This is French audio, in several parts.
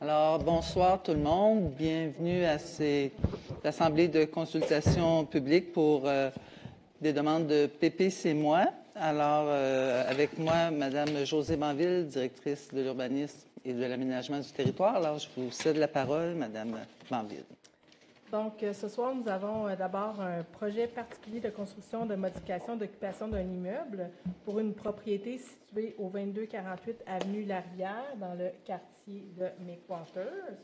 Alors, bonsoir tout le monde. Bienvenue à cette assemblée de consultation publique pour des demandes de PPC-moi. Alors, avec moi, Mme Josée Banville, directrice de l'urbanisme et de l'aménagement du territoire. Alors, je vous cède la parole, Mme Banville. Donc, ce soir, nous avons d'abord un projet particulier de construction de modification d'occupation d'un immeuble pour une propriété située au 2248 avenue Larivière, dans le quartier de McWaters.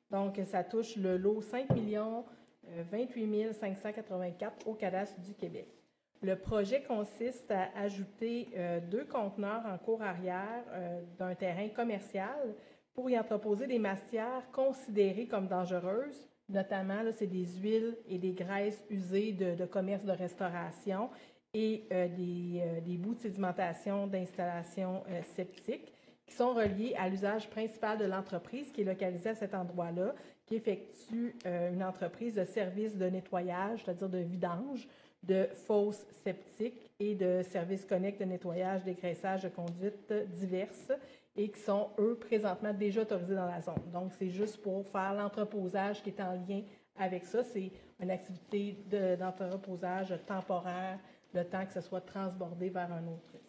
Donc, ça touche le lot 5 28 584 au cadastre du Québec. Le projet consiste à ajouter 2 conteneurs en cour arrière d'un terrain commercial pour y entreposer des matières considérées comme dangereuses. Notamment, c'est des huiles et des graisses usées de commerce de restauration et des bouts de sédimentation d'installations septiques qui sont reliés à l'usage principal de l'entreprise qui est localisée à cet endroit-là, qui effectue une entreprise de services de nettoyage, c'est-à-dire de vidange, de fosses septiques et de services connexes de nettoyage, dégraissage de conduites diverses et qui sont, eux, présentement déjà autorisés dans la zone. Donc, c'est juste pour faire l'entreposage qui est en lien avec ça. C'est une activité d'entreposage temporaire, le temps que ce soit transbordé vers un autre site.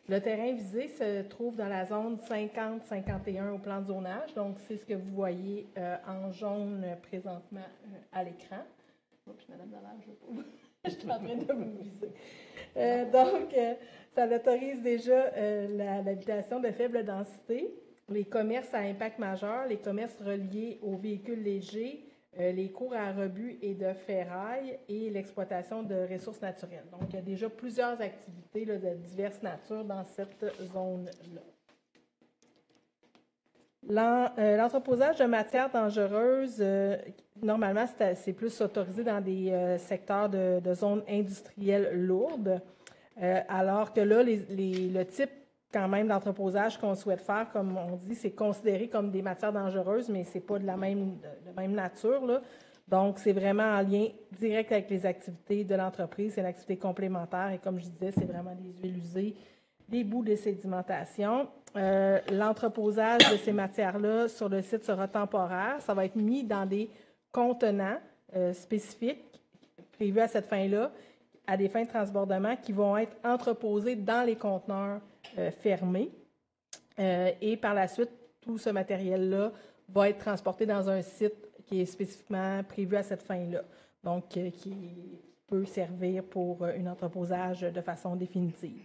Le terrain visé se trouve dans la zone 50-51 au plan de zonage. Donc, c'est ce que vous voyez en jaune présentement à l'écran. Oups, Madame Dallaire, je suis en train de vous viser. Ça autorise déjà l'habitation de faible densité, les commerces à impact majeur, les commerces reliés aux véhicules légers, les cours à rebut et de ferraille et l'exploitation de ressources naturelles. Donc, il y a déjà plusieurs activités là, de diverses natures dans cette zone-là. L'entreposage de matières dangereuses, normalement, c'est plus autorisé dans des secteurs de zones industrielles lourdes, alors que là, le type quand même d'entreposage qu'on souhaite faire, comme on dit, c'est considéré comme des matières dangereuses, mais ce n'est pas de la même nature, là. Donc, c'est vraiment en lien direct avec les activités de l'entreprise. C'est une activité complémentaire et comme je disais, c'est vraiment des huiles usées, des bouts de sédimentation. L'entreposage de ces matières-là sur le site sera temporaire. Ça va être mis dans des contenants spécifiques prévus à cette fin-là, à des fins de transbordement qui vont être entreposés dans les conteneurs fermés. Et par la suite, tout ce matériel-là va être transporté dans un site qui est spécifiquement prévu à cette fin-là, donc qui peut servir pour un entreposage de façon définitive.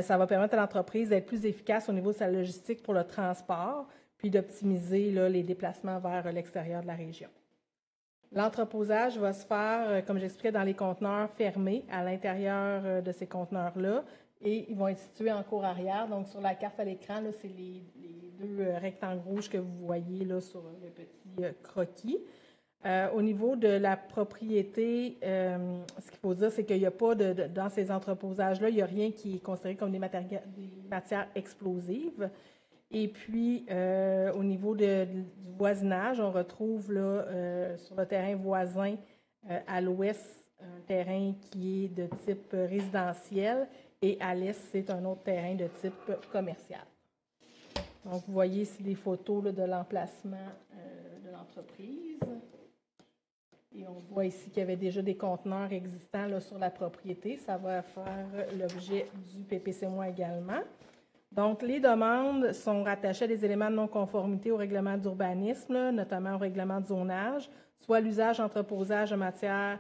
Ça va permettre à l'entreprise d'être plus efficace au niveau de sa logistique pour le transport, puis d'optimiser les déplacements vers l'extérieur de la région. L'entreposage va se faire, comme j'expliquais, dans les conteneurs fermés à l'intérieur de ces conteneurs-là et ils vont être situés en cour arrière. Donc, sur la carte à l'écran, c'est les 2 rectangles rouges que vous voyez là, sur le petit croquis. Au niveau de la propriété, ce qu'il faut dire, c'est qu'il n'y a pas dans ces entreposages-là, il n'y a rien qui est considéré comme des matières explosives. Et puis, au niveau du voisinage, on retrouve là, sur le terrain voisin à l'ouest un terrain qui est de type résidentiel et à l'est, c'est un autre terrain de type commercial. Donc, vous voyez ici des photos là, de l'emplacement de l'entreprise. Et on voit ici qu'il y avait déjà des conteneurs existants là, sur la propriété. Ça va faire l'objet du PPC-moi également. Donc, les demandes sont rattachées à des éléments de non-conformité au règlement d'urbanisme, notamment au règlement de zonage, soit l'usage, entreposage de matières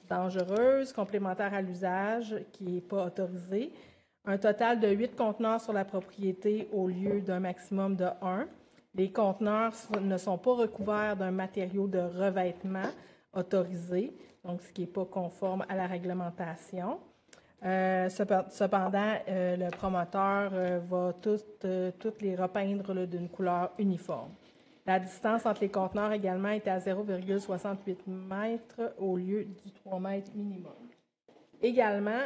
dangereuses, complémentaires à l'usage, qui n'est pas autorisé. Un total de 8 conteneurs sur la propriété au lieu d'un maximum de 1. Les conteneurs ne sont pas recouverts d'un matériau de revêtement autorisé, donc ce qui n'est pas conforme à la réglementation. Cependant, le promoteur va toutes les repeindre d'une couleur uniforme. La distance entre les conteneurs également est à 0,68 mètres au lieu du 3 mètres minimum. Également,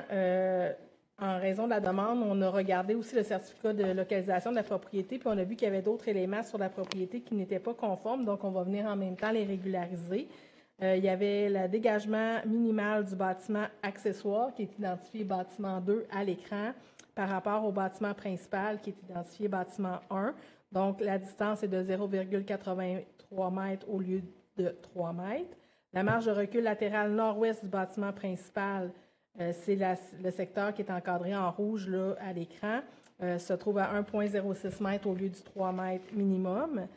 en raison de la demande, on a regardé aussi le certificat de localisation de la propriété, puis on a vu qu'il y avait d'autres éléments sur la propriété qui n'étaient pas conformes, donc on va venir en même temps les régulariser. Il y avait le dégagement minimal du bâtiment accessoire qui est identifié bâtiment 2 à l'écran par rapport au bâtiment principal qui est identifié bâtiment 1. Donc, la distance est de 0,83 mètres au lieu de 3 mètres. La marge de recul latérale nord-ouest du bâtiment principal, c'est le secteur qui est encadré en rouge là, à l'écran, se trouve à 1,06 mètres au lieu du 3 mètres minimum.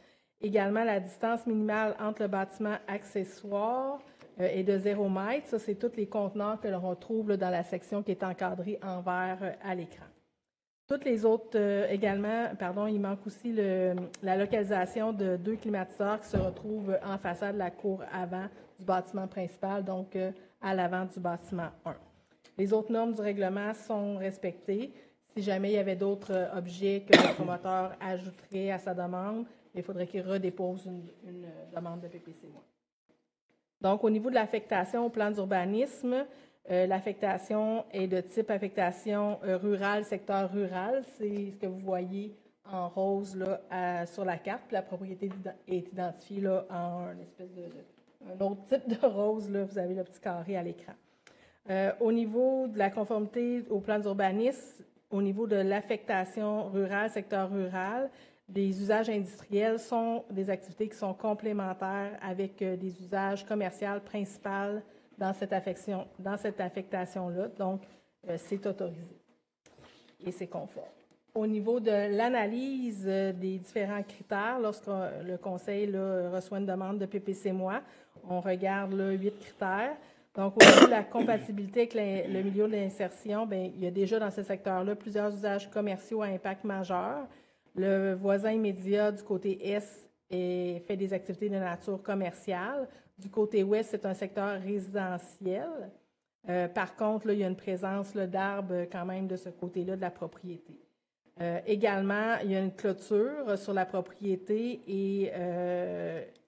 Également, la distance minimale entre le bâtiment accessoire est de 0 mètre. Ça, c'est tous les conteneurs que l'on retrouve là, dans la section qui est encadrée en vert à l'écran. Toutes les autres également, il manque aussi la localisation de 2 climatiseurs qui se retrouvent en façade de la cour avant du bâtiment principal, donc à l'avant du bâtiment 1. Les autres normes du règlement sont respectées. Si jamais il y avait d'autres objets que le promoteur ajouterait à sa demande, il faudrait qu'il redépose une demande de PPC-. Donc, au niveau de l'affectation au plan d'urbanisme, l'affectation est de type affectation rurale, secteur rural. C'est ce que vous voyez en rose là, sur la carte. Puis la propriété est identifiée là, en une espèce un autre type de rose. Là, vous avez le petit carré à l'écran. Au niveau de la conformité au plan d'urbanisme, au niveau de l'affectation rurale, secteur rural, des usages industriels sont des activités qui sont complémentaires avec des usages commerciaux principaux dans cette affectation-là. Donc, c'est autorisé et c'est conforme. Au niveau de l'analyse des différents critères, lorsque le Conseil là, reçoit une demande de PPC-moi, on regarde là, 8 critères. Donc, au niveau de la compatibilité avec le milieu de l'insertion, bien, il y a déjà dans ce secteur-là plusieurs usages commerciaux à impact majeur. Le voisin immédiat du côté est fait des activités de nature commerciale. Du côté ouest, c'est un secteur résidentiel. Par contre, là, il y a une présence d'arbres quand même de ce côté-là de la propriété. Également, il y a une clôture sur la propriété et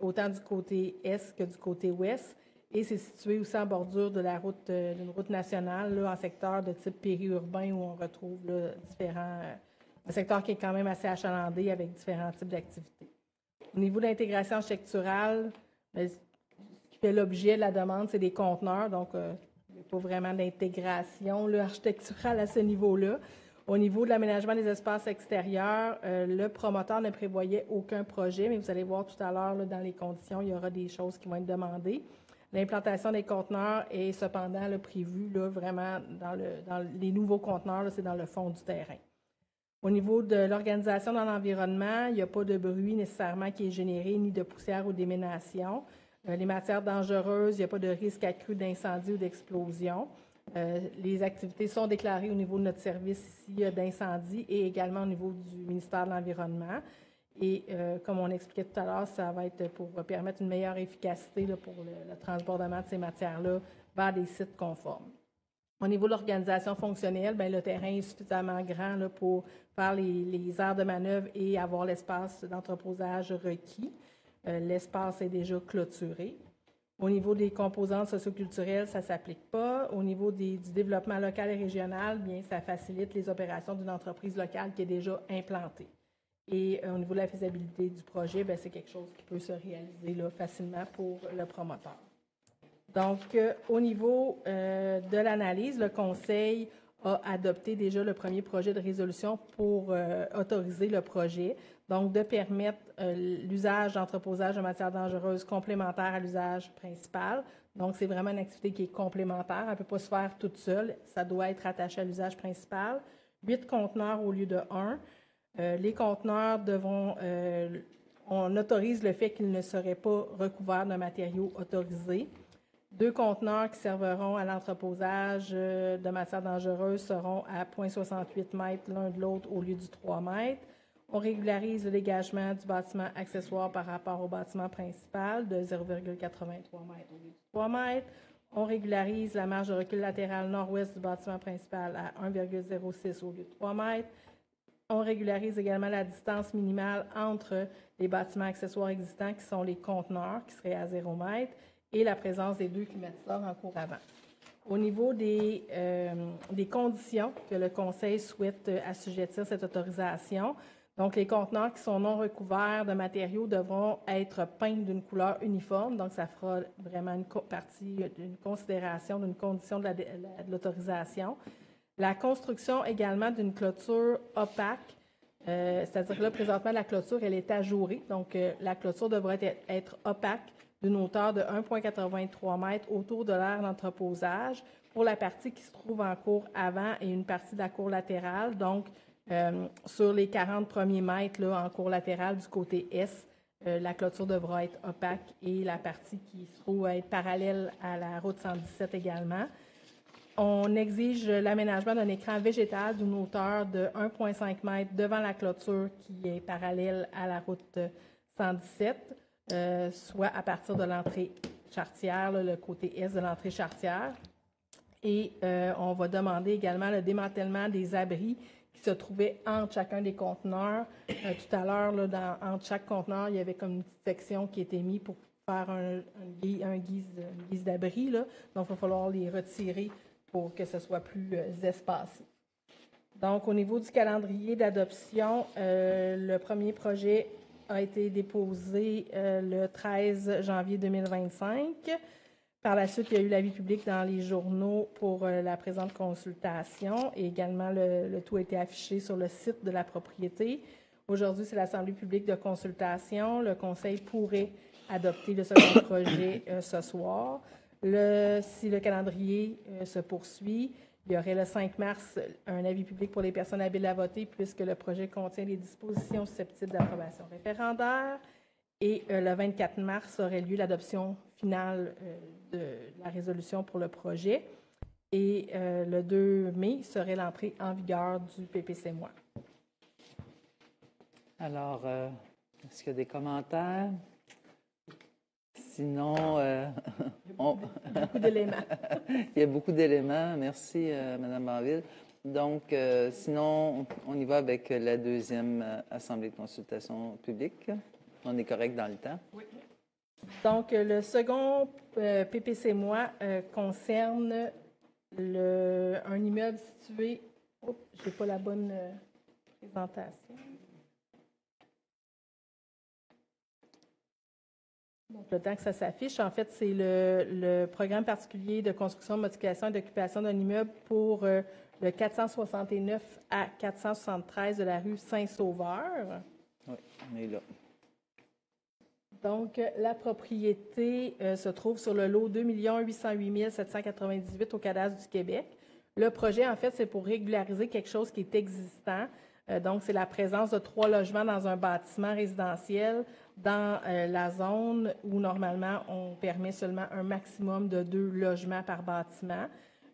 autant du côté est que du côté ouest. Et c'est situé aussi en bordure de d'une route nationale, là, en secteur de type périurbain où on retrouve là, un secteur qui est quand même assez achalandé avec différents types d'activités. Au niveau de l'intégration architecturale, ce qui fait l'objet de la demande, c'est des conteneurs, donc il n'y a pas vraiment d'intégration architecturale à ce niveau-là. Au niveau de l'aménagement des espaces extérieurs, le promoteur ne prévoyait aucun projet, mais vous allez voir tout à l'heure, dans les conditions, il y aura des choses qui vont être demandées. L'implantation des conteneurs est cependant prévue vraiment dans les nouveaux conteneurs, c'est dans le fond du terrain. Au niveau de l'organisation dans l'environnement, il n'y a pas de bruit nécessairement qui est généré, ni de poussière ou d'éménation. Les matières dangereuses, il n'y a pas de risque accru d'incendie ou d'explosion. Les activités sont déclarées au niveau de notre service ici d'incendie et également au niveau du ministère de l'Environnement. Et comme on expliquait tout à l'heure, ça va être pour permettre une meilleure efficacité pour le transbordement de ces matières-là vers des sites conformes. Au niveau de l'organisation fonctionnelle, bien, le terrain est suffisamment grand là, pour faire les aires de manœuvre et avoir l'espace d'entreposage requis. L'espace est déjà clôturé. Au niveau des composantes socioculturelles, ça ne s'applique pas. Au niveau du développement local et régional, bien, ça facilite les opérations d'une entreprise locale qui est déjà implantée. Et au niveau de la faisabilité du projet, bien, c'est quelque chose qui peut se réaliser là, facilement pour le promoteur. Donc, au niveau de l'analyse, le Conseil a adopté déjà le premier projet de résolution pour autoriser le projet, donc de permettre l'usage d'entreposage de matières dangereuses complémentaires à l'usage principal. Donc, c'est vraiment une activité qui est complémentaire. Elle ne peut pas se faire toute seule. Ça doit être attaché à l'usage principal. 8 conteneurs au lieu de 1. Les conteneurs on autorise le fait qu'ils ne seraient pas recouverts de matériaux autorisés. 2 conteneurs qui serviront à l'entreposage de matières dangereuses seront à 0,68 mètres l'un de l'autre au lieu du 3 mètres. On régularise le dégagement du bâtiment accessoire par rapport au bâtiment principal de 0,83 mètres au lieu du 3 mètres. On régularise la marge de recul latérale nord-ouest du bâtiment principal à 1,06 au lieu de 3 mètres. On régularise également la distance minimale entre les bâtiments accessoires existants, qui sont les conteneurs, qui seraient à 0 mètre, et la présence des 2 climatiseurs en cours avant. Au niveau des conditions que le Conseil souhaite assujettir cette autorisation, donc les conteneurs qui sont non recouverts de matériaux devront être peints d'une couleur uniforme, donc ça fera vraiment une partie d'une considération, d'une condition de l'autorisation. La construction également d'une clôture opaque C'est-à-dire que là, présentement, la clôture, elle est ajourée. Donc, la clôture devrait être opaque d'une hauteur de 1,83 m autour de l'aire d'entreposage pour la partie qui se trouve en cour avant et une partie de la cour latérale. Donc, sur les 40 premiers mètres là, en cour latérale du côté est, la clôture devra être opaque et la partie qui se trouve être parallèle à la route 117 également. On exige l'aménagement d'un écran végétal d'une hauteur de 1,5 m devant la clôture qui est parallèle à la route 117, soit à partir de l'entrée charretière, là, le côté est de l'entrée charretière. Et on va demander également le démantèlement des abris qui se trouvaient entre chacun des conteneurs. Tout à l'heure, entre chaque conteneur, il y avait comme une petite section qui était mise pour faire une guise d'abri. Donc, il va falloir les retirer pour que ce soit plus espacé. Donc, au niveau du calendrier d'adoption, le premier projet a été déposé le 13 janvier 2025. Par la suite, il y a eu l'avis public dans les journaux pour la présente consultation et également le tout a été affiché sur le site de la propriété. Aujourd'hui, c'est l'Assemblée publique de consultation. Le Conseil pourrait adopter le second projet ce soir. Si le calendrier se poursuit, il y aurait le 5 mars un avis public pour les personnes habiles à voter puisque le projet contient les dispositions susceptibles d'approbation référendaire. Et le 24 mars aurait lieu l'adoption finale de la résolution pour le projet. Et le 2 mai serait l'entrée en vigueur du PPC-MOI. Alors, est-ce qu'il y a des commentaires? Sinon, beaucoup d'éléments. Il y a beaucoup d'éléments. Merci, Mme Banville. Donc, sinon, on y va avec la deuxième assemblée de consultation publique. On est correct dans le temps? Oui. Donc, le second PPC-MOI concerne un immeuble situé... Oups, je n'ai pas la bonne présentation. Donc, le temps que ça s'affiche, en fait, c'est le programme particulier de construction, modification et d'occupation d'un immeuble pour le 469 à 473 de la rue Saint-Sauveur. Oui, on est là. Donc, la propriété se trouve sur le lot 2 808 798 au cadastre du Québec. Le projet, en fait, c'est pour régulariser quelque chose qui est existant. Donc, c'est la présence de 3 logements dans un bâtiment résidentiel dans la zone où, normalement, on permet seulement un maximum de 2 logements par bâtiment.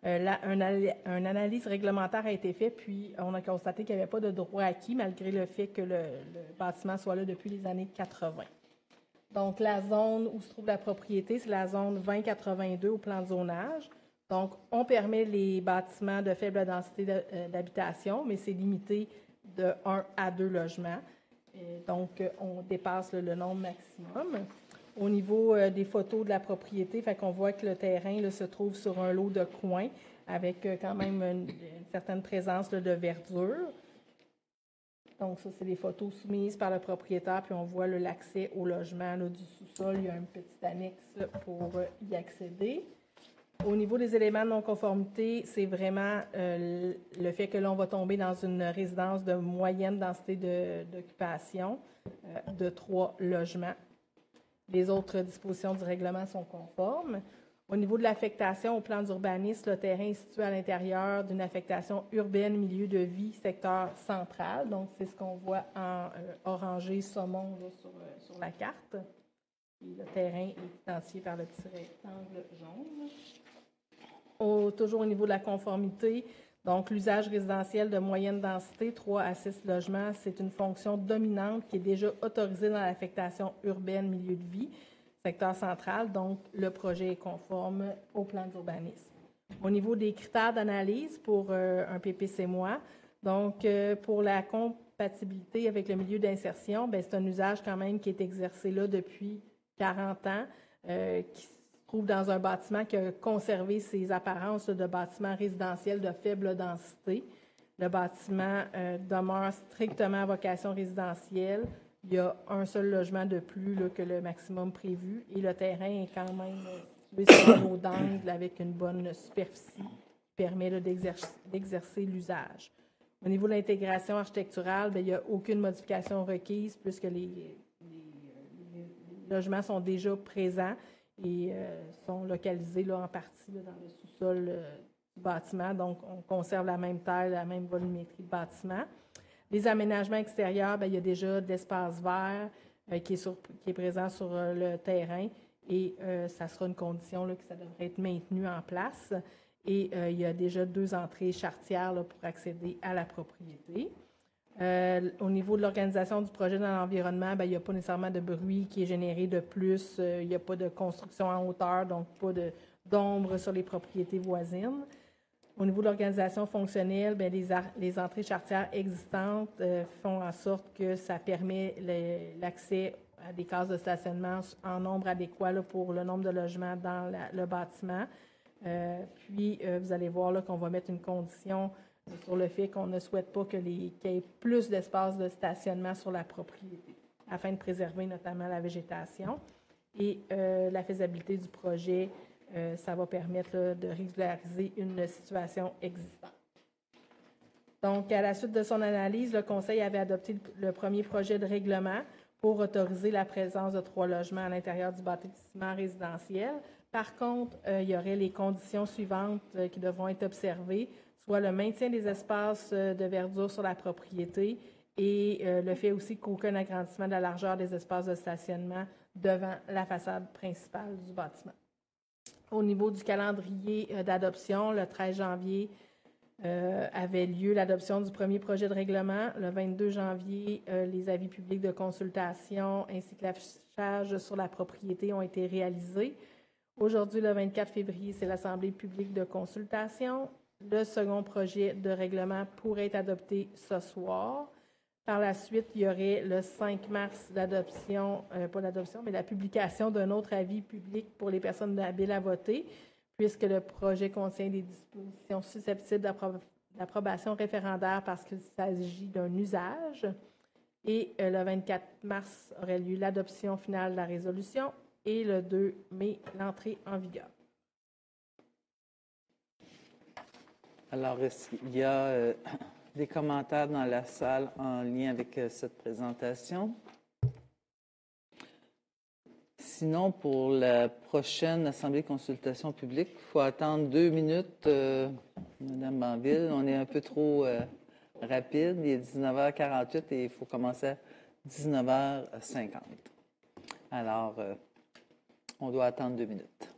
Une analyse réglementaire a été faite, puis on a constaté qu'il n'y avait pas de droit acquis, malgré le fait que le bâtiment soit là depuis les années 80. Donc, la zone où se trouve la propriété, c'est la zone 2082 au plan de zonage. Donc, on permet les bâtiments de faible densité d'habitation, mais c'est limité de 1 à 2 logements. Donc, on dépasse le nombre maximum. Au niveau des photos de la propriété, fait qu'on voit que le terrain là, se trouve sur un lot de coins avec quand même une certaine présence là, de verdure. Donc, ça, c'est les photos soumises par le propriétaire, puis on voit l'accès au logement là, du sous-sol. Il y a une petite annexe pour y accéder. Au niveau des éléments de non-conformité, c'est vraiment le fait que l'on va tomber dans une résidence de moyenne densité d'occupation de 3 logements. Les autres dispositions du règlement sont conformes. Au niveau de l'affectation au plan d'urbanisme, le terrain est situé à l'intérieur d'une affectation urbaine, milieu de vie, secteur central. Donc, c'est ce qu'on voit en orangé saumon là, sur la carte. Et le terrain est identifié par le petit rectangle jaune. Toujours au niveau de la conformité, donc l'usage résidentiel de moyenne densité, 3 à 6 logements, c'est une fonction dominante qui est déjà autorisée dans l'affectation urbaine, milieu de vie, secteur central. Donc, le projet est conforme au plan d'urbanisme. Au niveau des critères d'analyse pour un PPC-MOI, donc pour la compatibilité avec le milieu d'insertion, c'est un usage quand même qui est exercé là depuis 40 ans, qui se trouve dans un bâtiment qui a conservé ses apparences de bâtiment résidentiel de faible densité. Le bâtiment demeure strictement à vocation résidentielle. Il y a un seul logement de plus là, que le maximum prévu et le terrain est quand même situé sur un lot d'angle avec une bonne superficie qui permet là, d'exercer l'usage. Au niveau de l'intégration architecturale, bien, il n'y a aucune modification requise puisque les logements sont déjà présents et sont localisés là, en partie là, dans le sous-sol du bâtiment. Donc, on conserve la même taille, la même volumétrie de bâtiment. Les aménagements extérieurs, bien, il y a déjà de l'espace vert qui est présent sur le terrain et ça sera une condition là, que ça devrait être maintenu en place. Et il y a déjà 2 entrées charretières là, pour accéder à la propriété. Au niveau de l'organisation du projet dans l'environnement, bien, il n'y a pas nécessairement de bruit qui est généré de plus. Il n'y a pas de construction en hauteur, donc pas d'ombre sur les propriétés voisines. Au niveau de l'organisation fonctionnelle, bien, les entrées charretières existantes font en sorte que ça permet l'accès à des cases de stationnement en nombre adéquat là, pour le nombre de logements dans le bâtiment. Puis, vous allez voir là, qu'on va mettre une condition sur le fait qu'on ne souhaite pas qu'il y ait plus d'espace de stationnement sur la propriété, afin de préserver notamment la végétation. Et la faisabilité du projet, ça va permettre là, de régulariser une situation existante. Donc, à la suite de son analyse, le Conseil avait adopté le premier projet de règlement pour autoriser la présence de 3 logements à l'intérieur du bâtiment résidentiel. Par contre, il y aurait les conditions suivantes qui devront être observées, soit le maintien des espaces de verdure sur la propriété et le fait aussi qu'aucun agrandissement de la largeur des espaces de stationnement devant la façade principale du bâtiment. Au niveau du calendrier d'adoption, le 13 janvier avait lieu l'adoption du premier projet de règlement. Le 22 janvier, les avis publics de consultation ainsi que l'affichage sur la propriété ont été réalisés. Aujourd'hui, le 24 février, c'est l'Assemblée publique de consultation. Le second projet de règlement pourrait être adopté ce soir. Par la suite, il y aurait le 5 mars l'adoption, pas l'adoption, mais la publication d'un autre avis public pour les personnes habiles à voter, puisque le projet contient des dispositions susceptibles d'approbation référendaire parce qu'il s'agit d'un usage. Et le 24 mars aurait lieu l'adoption finale de la résolution et le 2 mai, l'entrée en vigueur. Alors, est-ce qu'il y a des commentaires dans la salle en lien avec cette présentation? Sinon, pour la prochaine Assemblée de consultation publique, il faut attendre 2 minutes. Madame Banville, on est un peu trop rapide. Il est 19h48 et il faut commencer à 19h50. Alors, on doit attendre 2 minutes.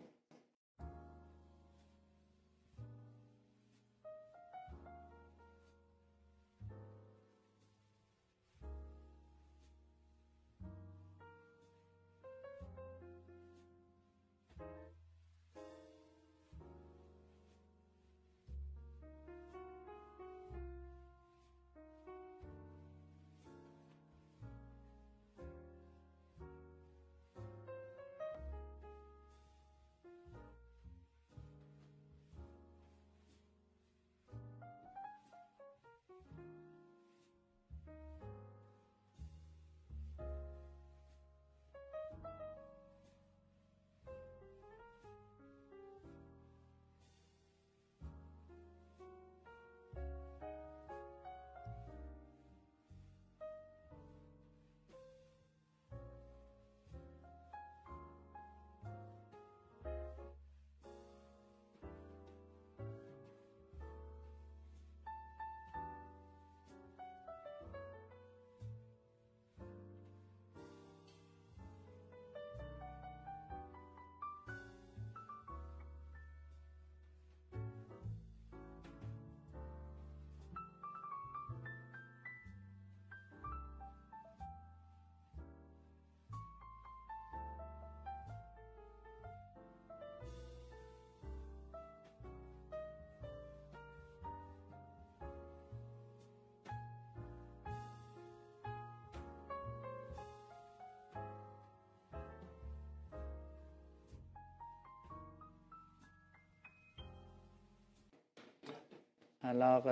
Alors,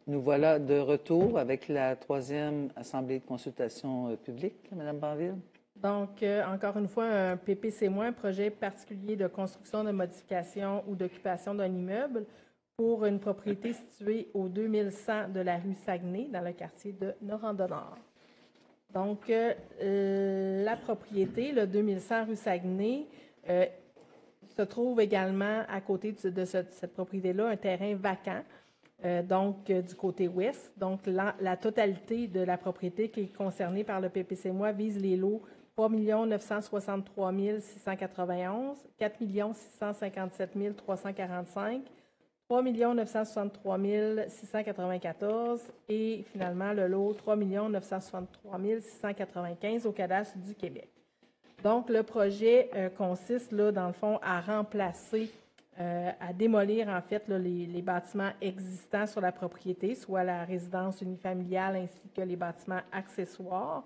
nous voilà de retour avec la 3e Assemblée de consultation publique, Mme Banville. Donc, encore une fois, un PPC-, un projet particulier de construction, de modification ou d'occupation d'un immeuble pour une propriété située au 2100 de la rue Saguenay, dans le quartier de Noranda-Nord. Donc, la propriété, le 2100 rue Saguenay, se trouve également à côté de cette propriété-là un terrain vacant, du côté ouest. Donc, la totalité de la propriété qui est concernée par le PPC-MOI vise les lots 3 963 691, 4 657 345, 3 963 694 et finalement le lot 3 963 695 au cadastre du Québec. Donc, le projet consiste, là, dans le fond, à remplacer, à démolir, en fait, là, les bâtiments existants sur la propriété, soit la résidence unifamiliale ainsi que les bâtiments accessoires,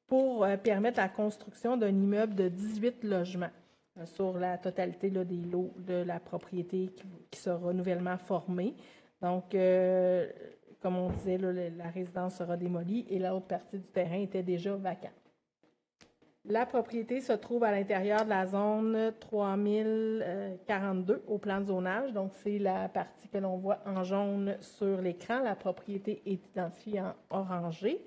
pour permettre la construction d'un immeuble de 18 logements sur la totalité là, des lots de la propriété qui sera nouvellement formée. Donc, comme on disait, là, la résidence sera démolie et l'autre partie du terrain était déjà vacante. La propriété se trouve à l'intérieur de la zone 3042 au plan de zonage. Donc, c'est la partie que l'on voit en jaune sur l'écran. La propriété est identifiée en orangé.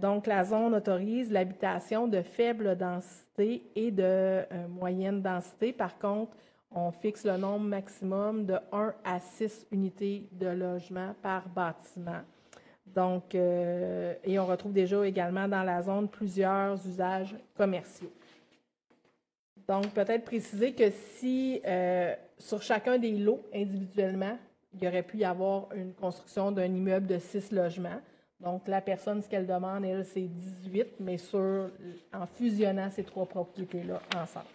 Donc, la zone autorise l'habitation de faible densité et de moyenne densité. Par contre, on fixe le nombre maximum de 1 à 6 unités de logement par bâtiment. Donc, et on retrouve déjà également dans la zone plusieurs usages commerciaux. Donc, peut-être préciser que si sur chacun des lots individuellement, il aurait pu y avoir une construction d'un immeuble de 6 logements. Donc, la personne, ce qu'elle demande, elle, c'est 18, mais en fusionnant ces trois propriétés-là ensemble.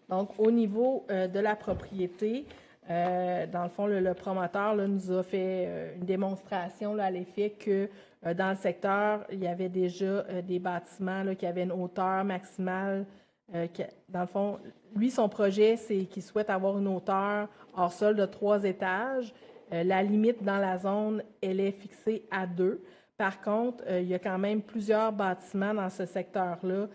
Donc, au niveau de la propriété, dans le fond, le promoteur là, nous a fait une démonstration là, à l'effet que dans le secteur, il y avait déjà des bâtiments là, qui avaient une hauteur maximale. Dans le fond, lui, son projet, c'est qu'il souhaite avoir une hauteur hors sol de 3 étages. La limite dans la zone, elle est fixée à 2. Par contre, il y a quand même plusieurs bâtiments dans ce secteur-là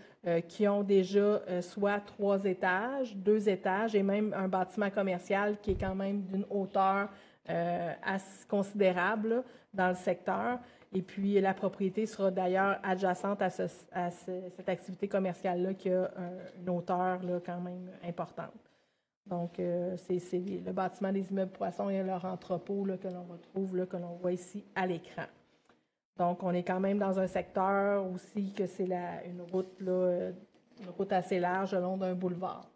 qui ont déjà soit 3 étages, 2 étages et même un bâtiment commercial qui est quand même d'une hauteur assez considérable là, dans le secteur. Et puis, la propriété sera d'ailleurs adjacente à cette activité commerciale-là qui a une hauteur là, quand même importante. Donc, c'est le bâtiment des immeubles Poissons et leur entrepôt là, que l'on retrouve, là, que l'on voit ici à l'écran. Donc, on est quand même dans un secteur aussi que c'est une route assez large le long d'un boulevard.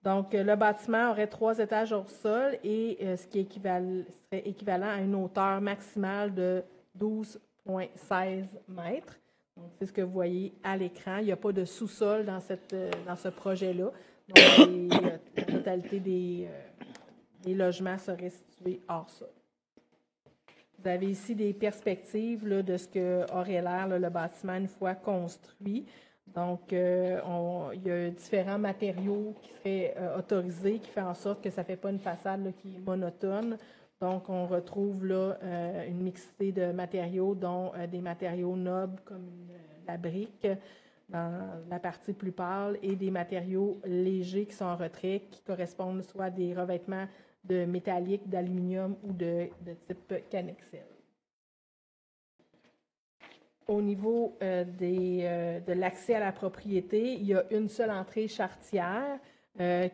Donc, le bâtiment aurait 3 étages hors sol et ce qui serait équivalent à une hauteur maximale de 12,16 mètres. Donc, c'est ce que vous voyez à l'écran. Il n'y a pas de sous-sol dans ce projet-là. Donc, la totalité des logements seraient situés hors sol. Vous avez ici des perspectives là, de ce qu'aurait l'air le bâtiment une fois construit. Donc, il y a différents matériaux qui seraient autorisés, qui fait en sorte que ça ne fait pas une façade là, qui est monotone. Donc, on retrouve là une mixité de matériaux, dont des matériaux nobles comme la brique dans la partie plus pâle et des matériaux légers qui sont en retrait, qui correspondent soit à des revêtements de métallique, d'aluminium ou de type cannexel. Au niveau de l'accès à la propriété, il y a une seule entrée charretière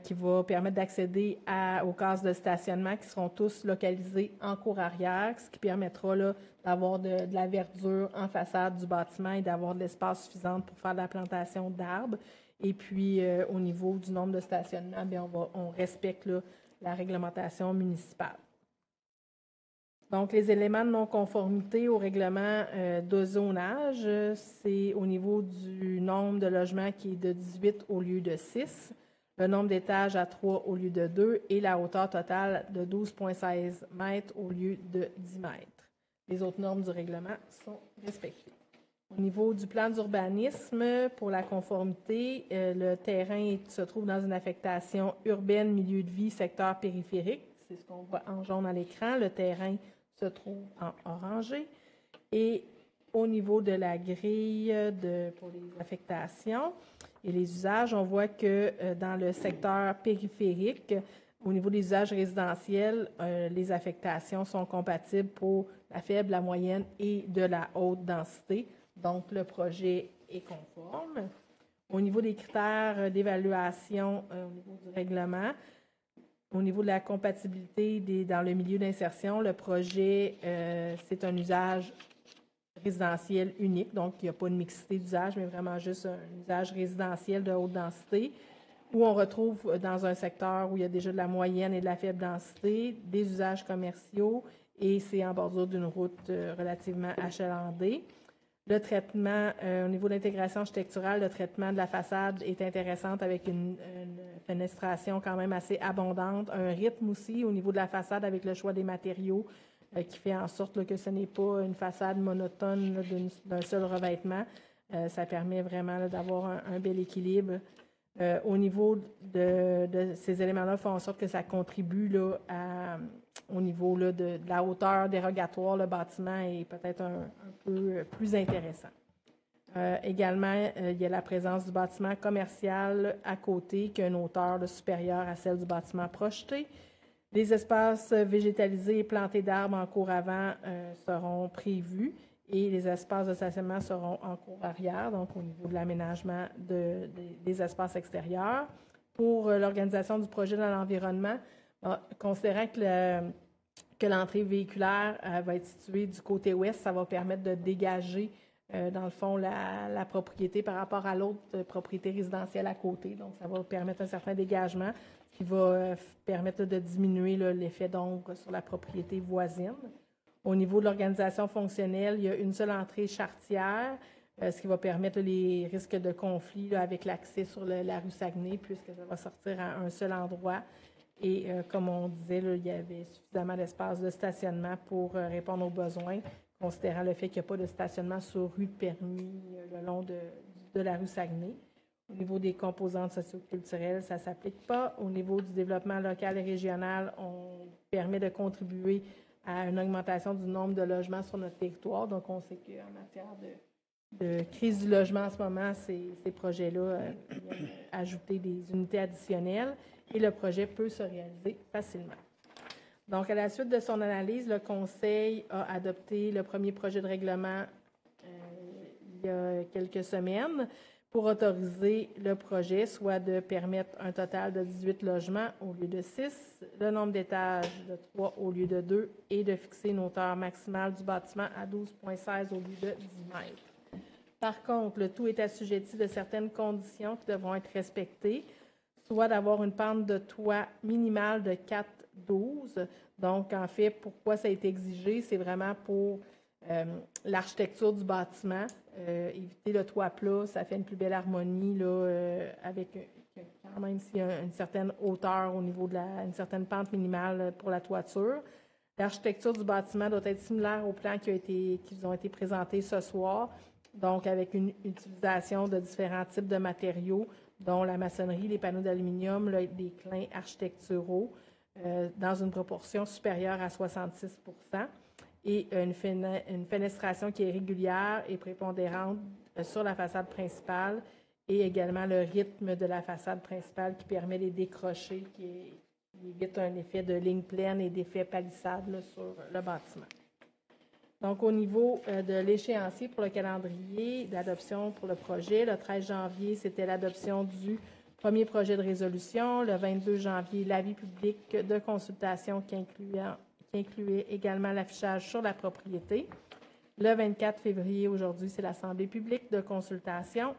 qui va permettre d'accéder aux cases de stationnement qui seront tous localisées en cour arrière, ce qui permettra là, d'avoir de la verdure en façade du bâtiment et d'avoir de l'espace suffisant pour faire de la plantation d'arbres. Et puis, au niveau du nombre de stationnements, bien, on respecte là, la réglementation municipale. Donc, les éléments de non-conformité au règlement de zonage, c'est au niveau du nombre de logements qui est de 18 au lieu de 6, le nombre d'étages à 3 au lieu de 2 et la hauteur totale de 12,16 mètres au lieu de 10 mètres. Les autres normes du règlement sont respectées. Au niveau du plan d'urbanisme, pour la conformité, le terrain se trouve dans une affectation urbaine, milieu de vie, secteur périphérique. C'est ce qu'on voit en jaune à l'écran. Le terrain se trouve en orangé. Et au niveau de la grille pour les affectations et les usages, on voit que dans le secteur périphérique, Au niveau des usages résidentiels, les affectations sont compatibles pour la faible, la moyenne et de la haute densité. Donc, le projet est conforme. Au niveau des critères d'évaluation au niveau du règlement, au niveau de la compatibilité dans le milieu d'insertion, le projet, c'est un usage résidentiel unique. Donc, il n'y a pas de mixité d'usage, mais vraiment juste un usage résidentiel de haute densité, où on retrouve dans un secteur où il y a déjà de la moyenne et de la faible densité, des usages commerciaux, et c'est en bordure d'une route relativement achalandée. Le traitement, au niveau de l'intégration architecturale, le traitement de la façade est intéressant avec une fenestration quand même assez abondante, un rythme aussi au niveau de la façade avec le choix des matériaux qui fait en sorte là, que ce n'est pas une façade monotone là, d'un seul revêtement. Ça permet vraiment d'avoir un bel équilibre. Au niveau de ces éléments-là, font en sorte que ça contribue là, au niveau là, de la hauteur dérogatoire, le bâtiment est peut-être un peu plus intéressant. Également, il y a la présence du bâtiment commercial à côté qui a une hauteur là, supérieure à celle du bâtiment projeté. Les espaces végétalisés et plantés d'arbres en cours avant seront prévus et les espaces de stationnement seront en cours arrière, donc au niveau de l'aménagement des espaces extérieurs. Pour l'organisation du projet dans l'environnement, considérant que l'entrée véhiculaire va être située du côté ouest, ça va permettre de dégager, dans le fond, la propriété par rapport à l'autre propriété résidentielle à côté. Donc, ça va permettre un certain dégagement qui va permettre de diminuer l'effet d'ombre sur la propriété voisine. Au niveau de l'organisation fonctionnelle, il y a une seule entrée charretière, ce qui va permettre les risques de conflit avec l'accès sur la rue Saguenay, puisque ça va sortir à un seul endroit. Et comme on disait, là, il y avait suffisamment d'espace de stationnement pour répondre aux besoins, considérant le fait qu'il n'y a pas de stationnement sur rue de permis le long de la rue Saguenay. Au niveau des composantes socioculturelles, ça ne s'applique pas. Au niveau du développement local et régional, on permet de contribuer à une augmentation du nombre de logements sur notre territoire. Donc, on sait qu'en matière de crise du logement en ce moment, ces projets-là viennent ajouter des unités additionnelles et le projet peut se réaliser facilement. Donc, à la suite de son analyse, le Conseil a adopté le premier projet de règlement il y a quelques semaines pour autoriser le projet, soit de permettre un total de 18 logements au lieu de 6, le nombre d'étages de 3 au lieu de 2 et de fixer une hauteur maximale du bâtiment à 12,16 au lieu de 10 mètres. Par contre, le tout est assujetti de certaines conditions qui devront être respectées, soit d'avoir une pente de toit minimale de 4,12. Donc, en fait, pourquoi ça a été exigé? C'est vraiment pour l'architecture du bâtiment. Éviter le toit plat, ça fait une plus belle harmonie là, avec quand même s'il y a une certaine hauteur au niveau de une certaine pente minimale pour la toiture. L'architecture du bâtiment doit être similaire aux plans qui ont été présentés ce soir, donc avec une utilisation de différents types de matériaux, dont la maçonnerie, les panneaux d'aluminium, des clins architecturaux, dans une proportion supérieure à 66 % et une fenestration qui est régulière et prépondérante sur la façade principale et également le rythme de la façade principale qui permet les décrochés, qui évite un effet de ligne pleine et d'effet palissade là, sur le bâtiment. Donc, au niveau de l'échéancier pour le calendrier d'adoption pour le projet, le 13 janvier, c'était l'adoption du premier projet de résolution. Le 22 janvier, l'avis public de consultation qui incluait également l'affichage sur la propriété. Le 24 février, aujourd'hui, c'est l'Assemblée publique de consultation.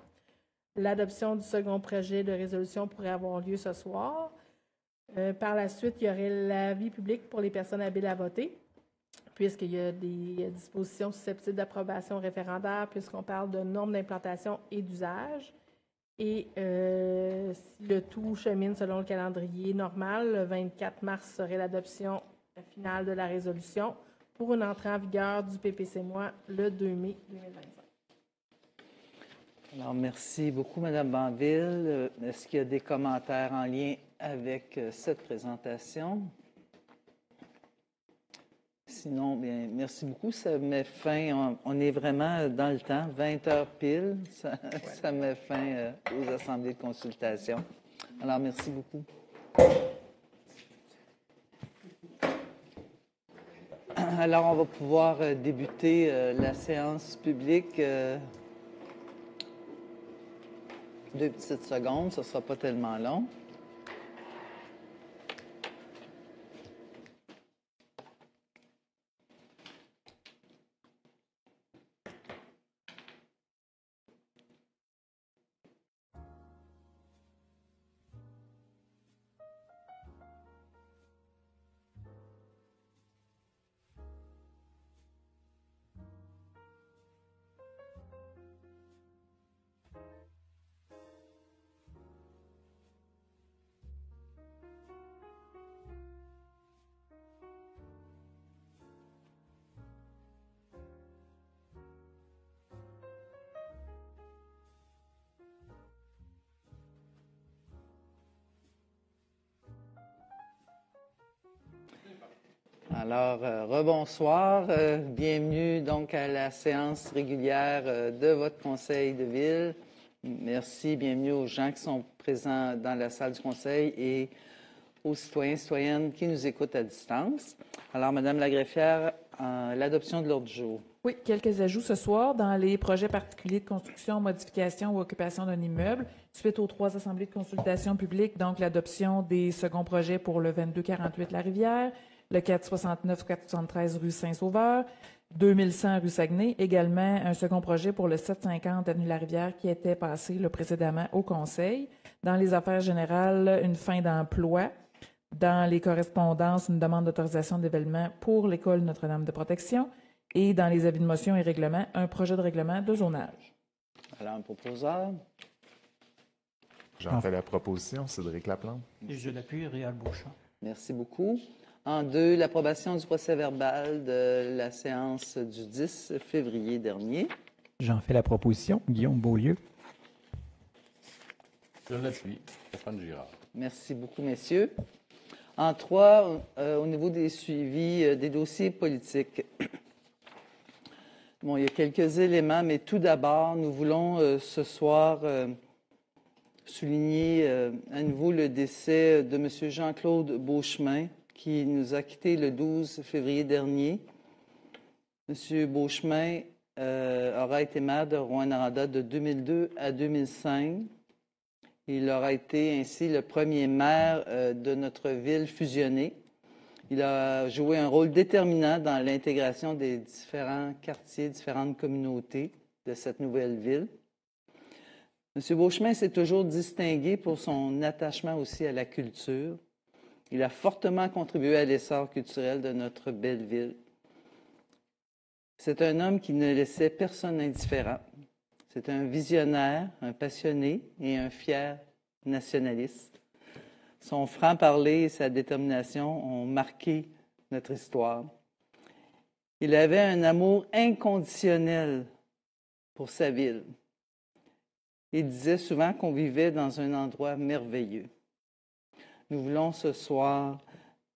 L'adoption du second projet de résolution pourrait avoir lieu ce soir. Par la suite, il y aurait l'avis public pour les personnes habiles à voter, puisqu'il y a des dispositions susceptibles d'approbation référendaire, puisqu'on parle de normes d'implantation et d'usage. Et si le tout chemine selon le calendrier normal, le 24 mars serait l'adoption finale de la résolution pour une entrée en vigueur du PPC-MOI le 2 mai 2025. Alors, merci beaucoup, Mme Banville. Est-ce qu'il y a des commentaires en lien avec cette présentation? Sinon, bien, merci beaucoup. Ça met fin, on est vraiment dans le temps, 20 heures pile. Ça met fin aux assemblées de consultation. Alors, merci beaucoup. Alors, on va pouvoir débuter la séance publique. 2 petites secondes, ce ne sera pas tellement long. Alors, rebonsoir. Bienvenue donc à la séance régulière de votre conseil de ville. Merci, bienvenue aux gens qui sont présents dans la salle du conseil et aux citoyens et citoyennes qui nous écoutent à distance. Alors, Madame la greffière, l'adoption de l'ordre du jour. Oui, quelques ajouts ce soir dans les projets particuliers de construction, modification ou occupation d'un immeuble. Suite aux 3 assemblées de consultation publique, donc l'adoption des seconds projets pour le 2248 La Rivière, le 469-473 rue Saint-Sauveur, 2100 rue Saguenay, également un second projet pour le 750 avenue La Rivière qui était passé précédemment au Conseil. Dans les affaires générales, une fin d'emploi. Dans les correspondances, une demande d'autorisation d'événement pour l'école Notre-Dame de Protection. Et dans les avis de motion et règlements, un projet de règlement de zonage. Alors, un proposeur. J'en fais la proposition, Cédric Laplante. Et je l'appuie, Réal Beauchamp. Merci beaucoup. En 2, l'approbation du procès-verbal de la séance du 10 février dernier. J'en fais la proposition, Guillaume Beaulieu. Je l'appuie, Stéphane Girard. Merci beaucoup, messieurs. En 3, au niveau des suivis des dossiers politiques. Bon, il y a quelques éléments, mais tout d'abord, nous voulons ce soir souligner à nouveau le décès de M. Jean-Claude Beauchemin, qui nous a quittés le 12 février dernier. M. Beauchemin aura été maire de Rouyn-Noranda de 2002 à 2005. Il aura été ainsi le premier maire de notre ville fusionnée. Il a joué un rôle déterminant dans l'intégration des différents quartiers, différentes communautés de cette nouvelle ville. M. Beauchemin s'est toujours distingué pour son attachement aussi à la culture. Il a fortement contribué à l'essor culturel de notre belle ville. C'est un homme qui ne laissait personne indifférent. C'est un visionnaire, un passionné et un fier nationaliste. Son franc-parler et sa détermination ont marqué notre histoire. Il avait un amour inconditionnel pour sa ville. Il disait souvent qu'on vivait dans un endroit merveilleux. Nous voulons ce soir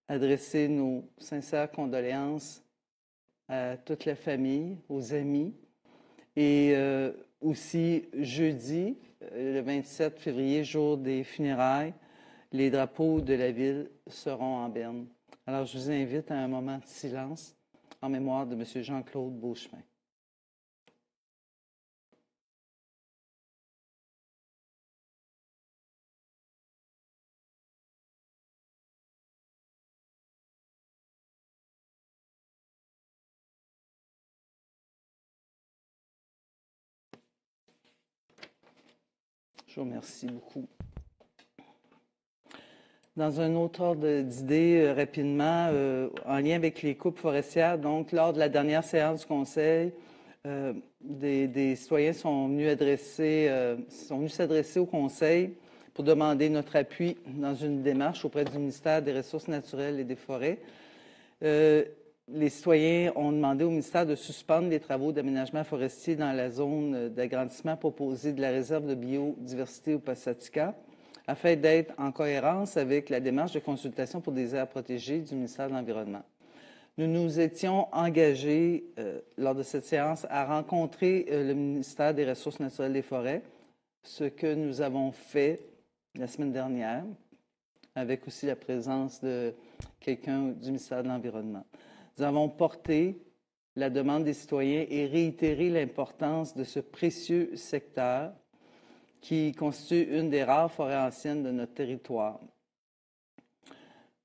adresser nos sincères condoléances à toute la famille, aux amis. Et aussi jeudi, le 27 février, jour des funérailles, les drapeaux de la ville seront en berne. Alors, je vous invite à un moment de silence en mémoire de M. Jean-Claude Beauchemin. Je vous remercie beaucoup. Dans un autre ordre d'idées, rapidement, en lien avec les coupes forestières, donc lors de la dernière séance du Conseil, des citoyens sont venus s'adresser au Conseil pour demander notre appui dans une démarche auprès du ministère des Ressources naturelles et des Forêts. Les citoyens ont demandé au ministère de suspendre les travaux d'aménagement forestier dans la zone d'agrandissement proposée de la réserve de biodiversité au Passatica, afin d'être en cohérence avec la démarche de consultation pour des aires protégées du ministère de l'Environnement. Nous nous étions engagés, lors de cette séance, à rencontrer le ministère des Ressources naturelles et des Forêts, ce que nous avons fait la semaine dernière, avec aussi la présence de quelqu'un du ministère de l'Environnement. Nous avons porté la demande des citoyens et réitéré l'importance de ce précieux secteur qui constitue une des rares forêts anciennes de notre territoire.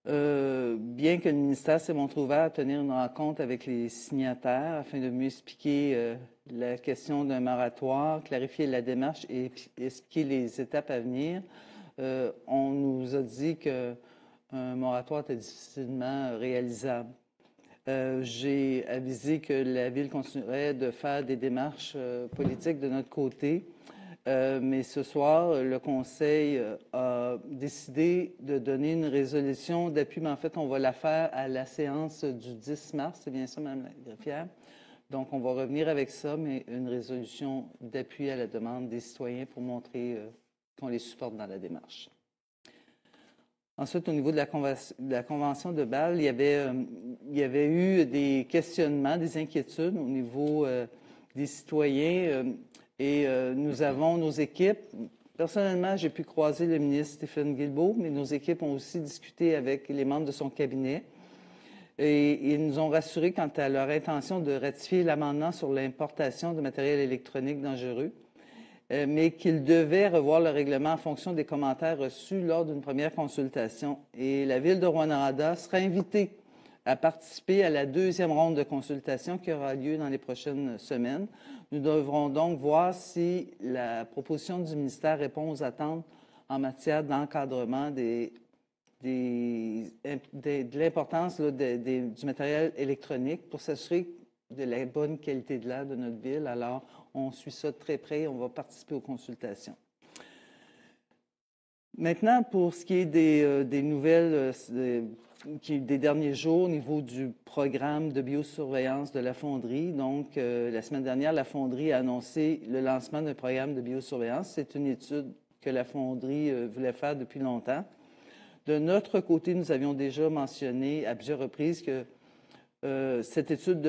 Bien que le ministère s'est montré ouvert à tenir une rencontre avec les signataires afin de mieux expliquer la question d'un moratoire, clarifier la démarche et expliquer les étapes à venir, on nous a dit qu'un moratoire était difficilement réalisable. J'ai avisé que la Ville continuerait de faire des démarches politiques de notre côté. Mais ce soir, le Conseil a décidé de donner une résolution d'appui, mais en fait, on va la faire à la séance du 10 mars. C'est bien ça, Mme la greffière? Donc, on va revenir avec ça, mais une résolution d'appui à la demande des citoyens pour montrer qu'on les supporte dans la démarche. Ensuite, au niveau de la Convention de Bâle, il y avait eu des questionnements, des inquiétudes au niveau des citoyens. Nous avons nos équipes. Personnellement, j'ai pu croiser le ministre Stéphane Guilbeault, mais nos équipes ont aussi discuté avec les membres de son cabinet. Et ils nous ont rassurés quant à leur intention de ratifier l'amendement sur l'importation de matériel électronique dangereux, mais qu'ils devaient revoir le règlement en fonction des commentaires reçus lors d'une première consultation. Et la Ville de Rouyn-Noranda sera invitée à participer à la deuxième ronde de consultation qui aura lieu dans les prochaines semaines. Nous devrons donc voir si la proposition du ministère répond aux attentes en matière d'encadrement de l'importance du matériel électronique pour s'assurer de la bonne qualité de l'air de notre ville. Alors, on suit ça de très près et on va participer aux consultations. Maintenant, pour ce qui est des nouvelles des derniers jours au niveau du programme de biosurveillance de la fonderie. Donc, la semaine dernière, la fonderie a annoncé le lancement d'un programme de biosurveillance. C'est une étude que la fonderie voulait faire depuis longtemps. De notre côté, nous avions déjà mentionné à plusieurs reprises que cette étude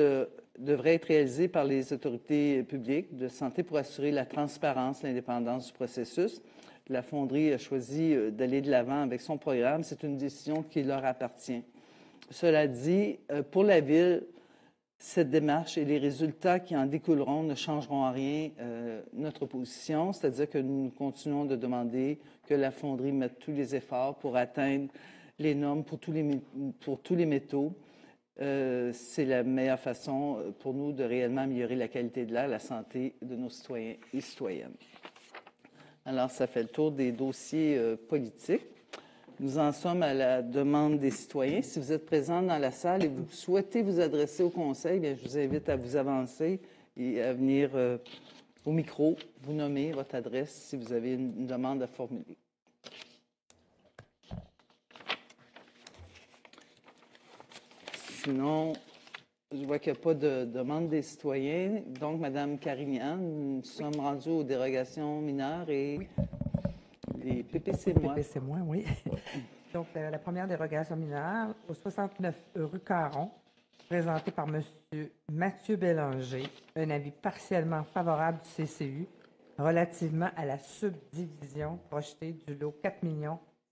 devrait être réalisée par les autorités publiques de santé pour assurer la transparence, l'indépendance du processus. La fonderie a choisi d'aller de l'avant avec son programme. C'est une décision qui leur appartient. Cela dit, pour la Ville, cette démarche et les résultats qui en découleront ne changeront en rien notre position, c'est-à-dire que nous continuons de demander que la fonderie mette tous les efforts pour atteindre les normes pour tous les métaux. C'est la meilleure façon pour nous de réellement améliorer la qualité de l'air, la santé de nos citoyens et citoyennes. Alors, ça fait le tour des dossiers politiques. Nous en sommes à la demande des citoyens. Si vous êtes présents dans la salle et vous souhaitez vous adresser au Conseil, bien, je vous invite à vous avancer et à venir au micro, vous nommer votre adresse si vous avez une demande à formuler. Sinon, je vois qu'il n'y a pas de demande des citoyens. Donc, Mme Carignan, nous sommes rendus aux dérogations mineures et les PPC-moi. PPC-moi, oui. Donc, la première dérogation mineure, au 69 rue Caron, présentée par M. Mathieu Bélanger, un avis partiellement favorable du CCU relativement à la subdivision projetée du lot 4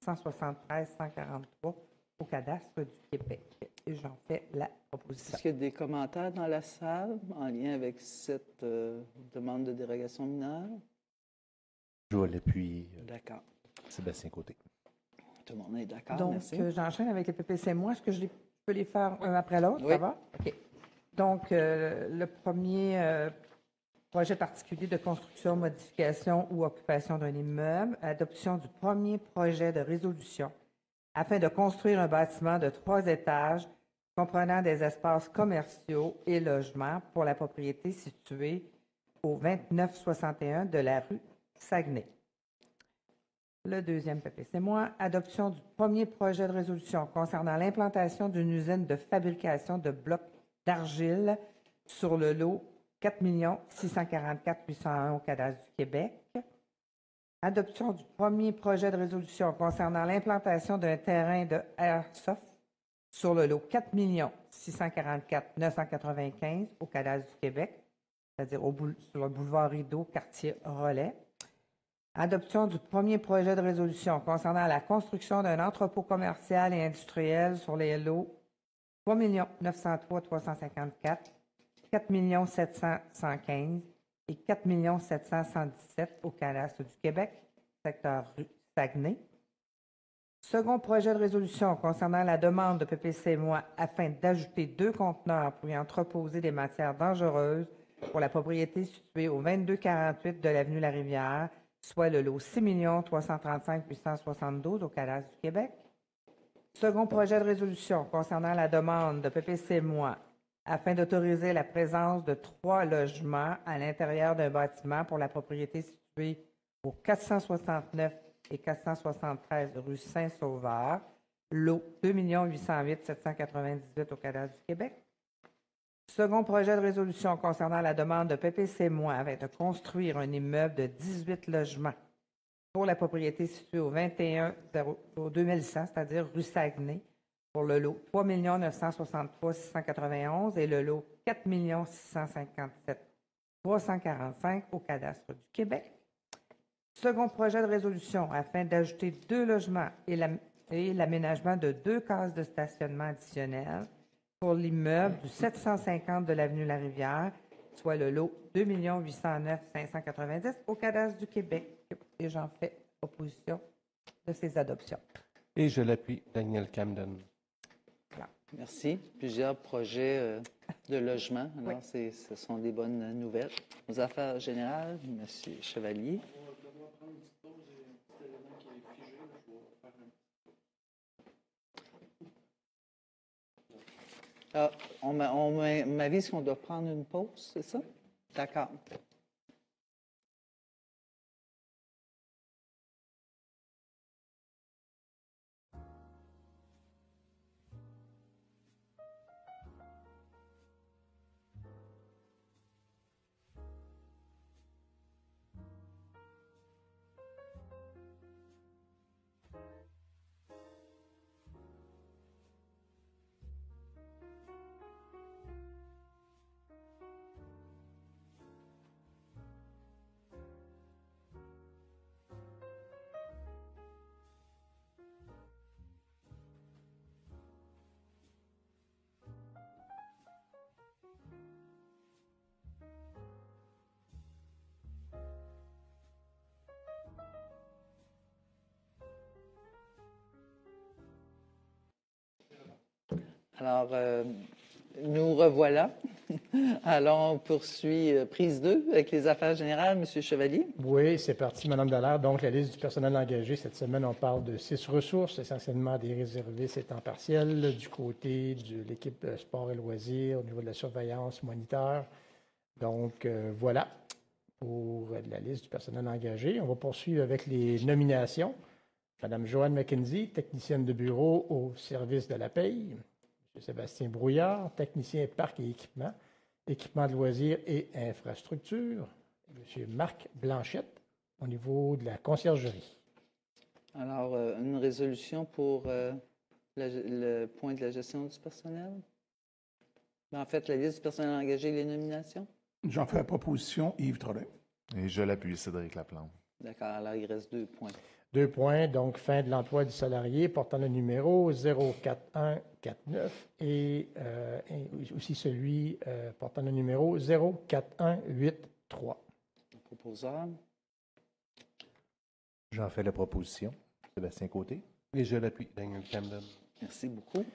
173 143 au cadastre du Québec. Et j'en fais la proposition. Est-ce qu'il y a des commentaires dans la salle en lien avec cette demande de dérogation mineure? Je vois l'appui. D'accord. Sébastien Côté. Tout le monde est d'accord, Donc, merci. j'enchaîne avec les PPC-moi. Est-ce que je peux les faire un après l'autre? Oui. Ça va? OK. Donc, le premier projet particulier de construction, modification ou occupation d'un immeuble, adoption du premier projet de résolution afin de construire un bâtiment de 3 étages comprenant des espaces commerciaux et logements pour la propriété située au 2961 de la rue Saguenay. Le deuxième PPC-moi, adoption du premier projet de résolution concernant l'implantation d'une usine de fabrication de blocs d'argile sur le lot 4 644 801 au cadastre du Québec. Adoption du premier projet de résolution concernant l'implantation d'un terrain de airsoft sur le lot 4 644 995 au cadastre du Québec, c'est-à-dire sur le boulevard Rideau, quartier Relais. Adoption du premier projet de résolution concernant la construction d'un entrepôt commercial et industriel sur les lots 3 903 354, 4 715 et 4 717 au cadastre du Québec, secteur rue Saguenay. Second projet de résolution concernant la demande de PPC-MOI afin d'ajouter 2 conteneurs pour y entreposer des matières dangereuses pour la propriété située au 2248 de l'avenue La Rivière, soit le lot 6 335 872 au cadastre du Québec. Second projet de résolution concernant la demande de PPC-MOI afin d'autoriser la présence de 3 logements à l'intérieur d'un bâtiment pour la propriété située au 469 et 473 rue Saint-Sauveur, lot 2 808 798 au cadastre du Québec. Second projet de résolution concernant la demande de PPC-MOI afin de construire un immeuble de 18 logements pour la propriété située au 2101, c'est-à-dire rue Saguenay, pour le lot 3 963 691 et le lot 4 657 345 au cadastre du Québec. Second projet de résolution afin d'ajouter 2 logements et l'aménagement de 2 cases de stationnement additionnelles pour l'immeuble du 750 de l'avenue La Rivière, soit le lot 2 809 590 au cadastre du Québec. Et j'en fais proposition de ces adoptions. Et je l'appuie, Daniel Camden. Merci. Plusieurs projets de logement. Alors, ce sont des bonnes nouvelles. Aux affaires générales, M. Chevalier. Ah, on m'avise qu'on doit prendre une pause, c'est ça? D'accord. Alors, nous revoilà. Alors, on poursuit prise 2 avec les affaires générales. Monsieur Chevalier. Oui, c'est parti, Mme Dallaire. Donc, la liste du personnel engagé, cette semaine, on parle de 6 ressources, essentiellement des réservistes et temps partiel, du côté de l'équipe sport et loisirs, au niveau de la surveillance, moniteur. Donc, voilà pour la liste du personnel engagé. On va poursuivre avec les nominations. Mme Joanne McKenzie, technicienne de bureau au service de la paye. M. Sébastien Brouillard, technicien parc et équipement de loisirs et infrastructures. M. Marc Blanchette, au niveau de la conciergerie. Alors, une résolution pour le point de la gestion du personnel? En fait, la liste du personnel engagé et les nominations? J'en fais la proposition, Yves Trolin. Et je l'appuie, Cédric Laplante. D'accord, alors il reste 2 points. 2 points, donc fin de l'emploi du salarié portant le numéro 04149 et aussi celui portant le numéro 04183. Proposeur. J'en fais la proposition, Sébastien Côté. Et je l'appuie, Daniel Camden. Merci beaucoup.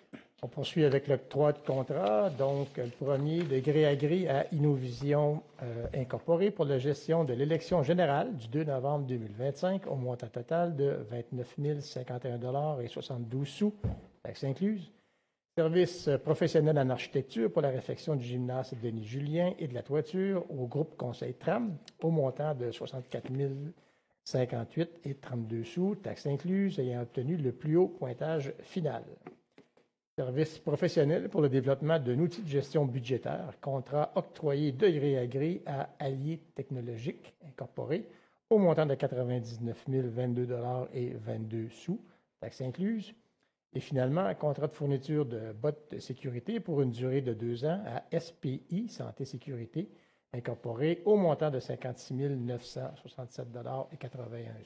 On poursuit avec l'octroi de contrat. Donc, le premier de gré à gré à Innovision Incorporée pour la gestion de l'élection générale du 2 novembre 2025 au montant total de 29 051,72 $, taxes incluses. Service professionnel en architecture pour la réfection du gymnase Denis Julien et de la toiture au groupe Conseil Tram au montant de 64 058,32 $, taxes incluses, ayant obtenu le plus haut pointage final. Service professionnel pour le développement d'un outil de gestion budgétaire, contrat octroyé de gré à gré à Allier Technologique Incorporé au montant de 99 022,22 $, taxes incluses. Et finalement, un contrat de fourniture de bottes de sécurité pour une durée de 2 ans à SPI, Santé Sécurité Incorporé, au montant de 56 967,81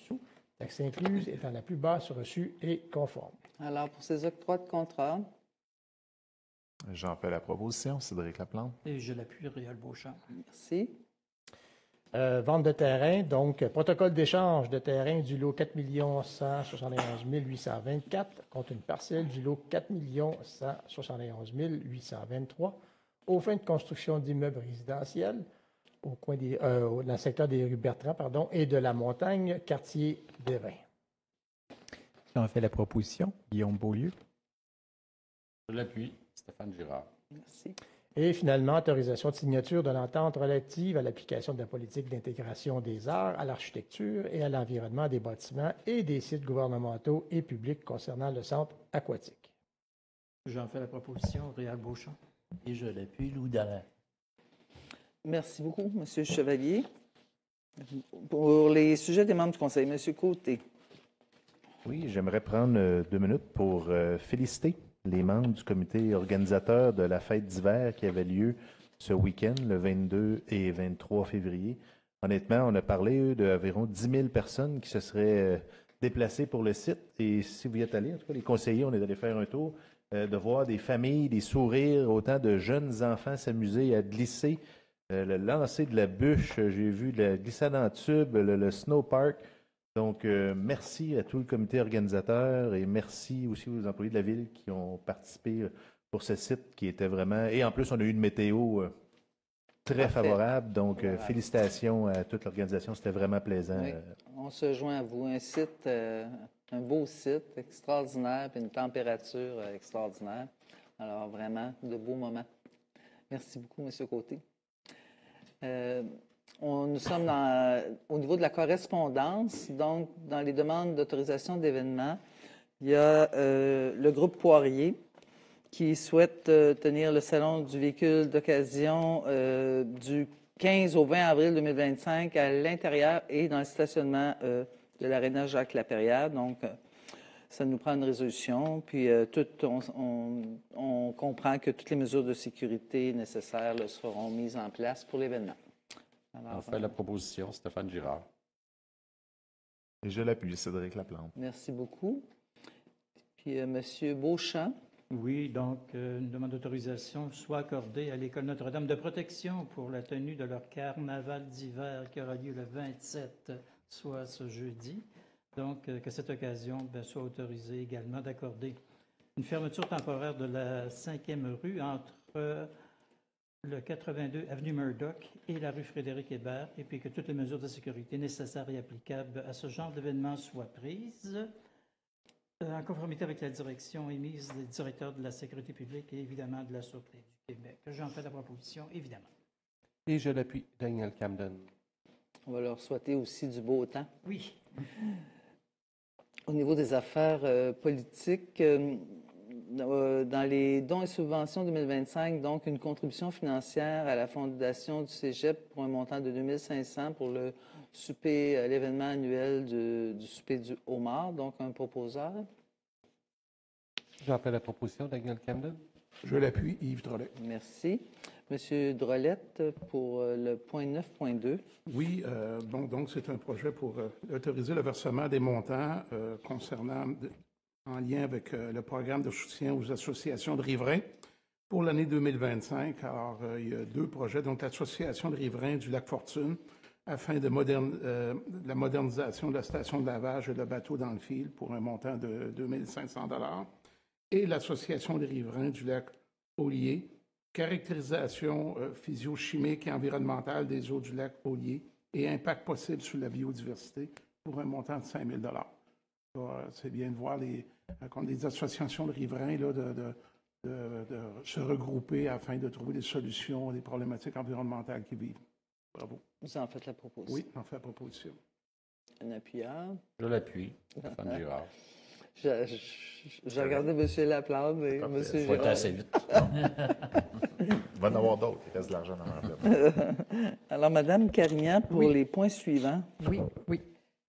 $, taxes incluses, étant la plus basse reçue et conforme. Alors, pour ces octrois de contrat, J'en fais la proposition, Cédric Laplante. Et je l'appuie, Réal Beauchamp. Merci. Vente de terrain, donc protocole d'échange de terrain du lot 4 171 824 contre une parcelle du lot 4 171 823 aux fins de construction d'immeubles résidentiels au coin dans le secteur des rues Bertrand et de la Montagne, quartier des Vins. J'en fais la proposition, Guillaume Beaulieu. Je l'appuie, Stéphane Girard. Merci. Et finalement, autorisation de signature de l'entente relative à l'application de la politique d'intégration des arts, à l'architecture et à l'environnement des bâtiments et des sites gouvernementaux et publics concernant le centre aquatique. J'en fais la proposition, Réal Beauchamp. Et je l'appuie, Louis Dallaire. Merci beaucoup, M. Chevalier. Pour les sujets des membres du Conseil, M. Côté. Oui, j'aimerais prendre 2 minutes pour féliciter les membres du comité organisateur de la fête d'hiver qui avait lieu ce week-end, le 22 et 23 février. Honnêtement, on a parlé d'environ 10 000 personnes qui se seraient déplacées pour le site. Et si vous y êtes allés, en tout cas, les conseillers, on est allés faire un tour, de voir des familles, des sourires, autant de jeunes enfants s'amuser à glisser, le lancer de la bûche, j'ai vu la glissade en tube, le snowpark. Donc, merci à tout le comité organisateur et merci aussi aux employés de la ville qui ont participé pour ce site qui était vraiment... Et en plus, on a eu une météo très favorable. Donc, félicitations à toute l'organisation. C'était vraiment plaisant. Oui, on se joint à vous. Un site, un beau site extraordinaire, puis une température extraordinaire. Alors, vraiment, de beaux moments. Merci beaucoup, M. Côté. Nous sommes au niveau de la correspondance, donc dans les demandes d'autorisation d'événements. Il y a le groupe Poirier qui souhaite tenir le salon du véhicule d'occasion du 15 au 20 avril 2025 à l'intérieur et dans le stationnement de l'aréna Jacques-Lapérière. Donc, ça nous prend une résolution. Puis, on comprend que toutes les mesures de sécurité nécessaires seront mises en place pour l'événement. On fait la proposition, Stéphane Girard. Et je l'appuie, Cédric Laplante. Merci beaucoup. Puis, M. Beauchamp. Oui, donc, une demande d'autorisation soit accordée à l'École Notre-Dame de protection pour la tenue de leur carnaval d'hiver qui aura lieu le 27, soit ce jeudi. Donc, que cette occasion soit autorisée également d'accorder une fermeture temporaire de la 5e rue entre le 82 avenue Murdoch et la rue Frédéric-Hébert, et puis que toutes les mesures de sécurité nécessaires et applicables à ce genre d'événement soient prises, en conformité avec la direction émise des directeurs de la sécurité publique et évidemment de la Sûreté du Québec. J'en fais la proposition, évidemment. Et je l'appuie, Daniel Camden. On va leur souhaiter aussi du beau temps. Oui. Au niveau des affaires politiques, dans les dons et subventions 2025, donc une contribution financière à la fondation du Cégep pour un montant de 2 500 pour le souper, l'événement annuel du souper du homard, donc un proposeur. J'en fais la proposition, Daniel Camden. Je l'appuie, Yves Drolet. Merci. Monsieur Drolette, pour le point 9.2. Oui, donc c'est un projet pour autoriser le versement des montants concernant, en lien avec le programme de soutien aux associations de riverains pour l'année 2025. Alors, il y a 2 projets, donc l'Association de riverains du lac Fortune, afin de la modernisation de la station de lavage et de bateau dans le fil pour un montant de 2 500 $, et l'Association des riverains du lac Ollier, caractérisation physio-chimique et environnementale des eaux du lac Ollier et impact possible sur la biodiversité pour un montant de 5 000 $. C'est bien de voir les associations de riverains là, de se regrouper afin de trouver des solutions à des problématiques environnementales qu'ils vivent. Bravo. Vous en faites la proposition. Oui, on fait la proposition. Un appuyeur. Je l'appuie, Stéphane Girard. J'ai regardé M. Laplante et M. Girard. Il faut être assez vite. Il va en avoir d'autres. Il reste de l'argent dans l'enveloppe. Alors, Mme Carignan, pour les points suivants. Oui.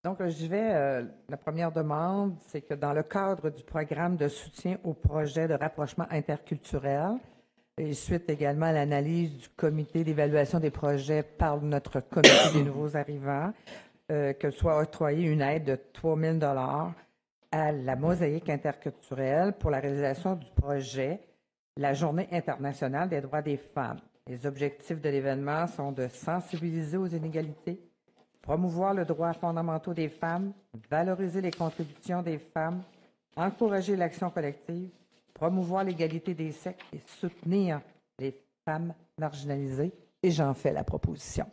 Donc, j'y vais. La première demande, c'est que dans le cadre du programme de soutien au projet de rapprochement interculturel, et suite également à l'analyse du comité d'évaluation des projets par notre comité des nouveaux arrivants, que soit octroyée une aide de 3 000 $ à la mosaïque interculturelle pour la réalisation du projet la Journée internationale des droits des femmes. Les objectifs de l'événement sont de sensibiliser aux inégalités, promouvoir le droit fondamentaux des femmes, valoriser les contributions des femmes, encourager l'action collective, promouvoir l'égalité des sexes et soutenir les femmes marginalisées. Et j'en fais la proposition.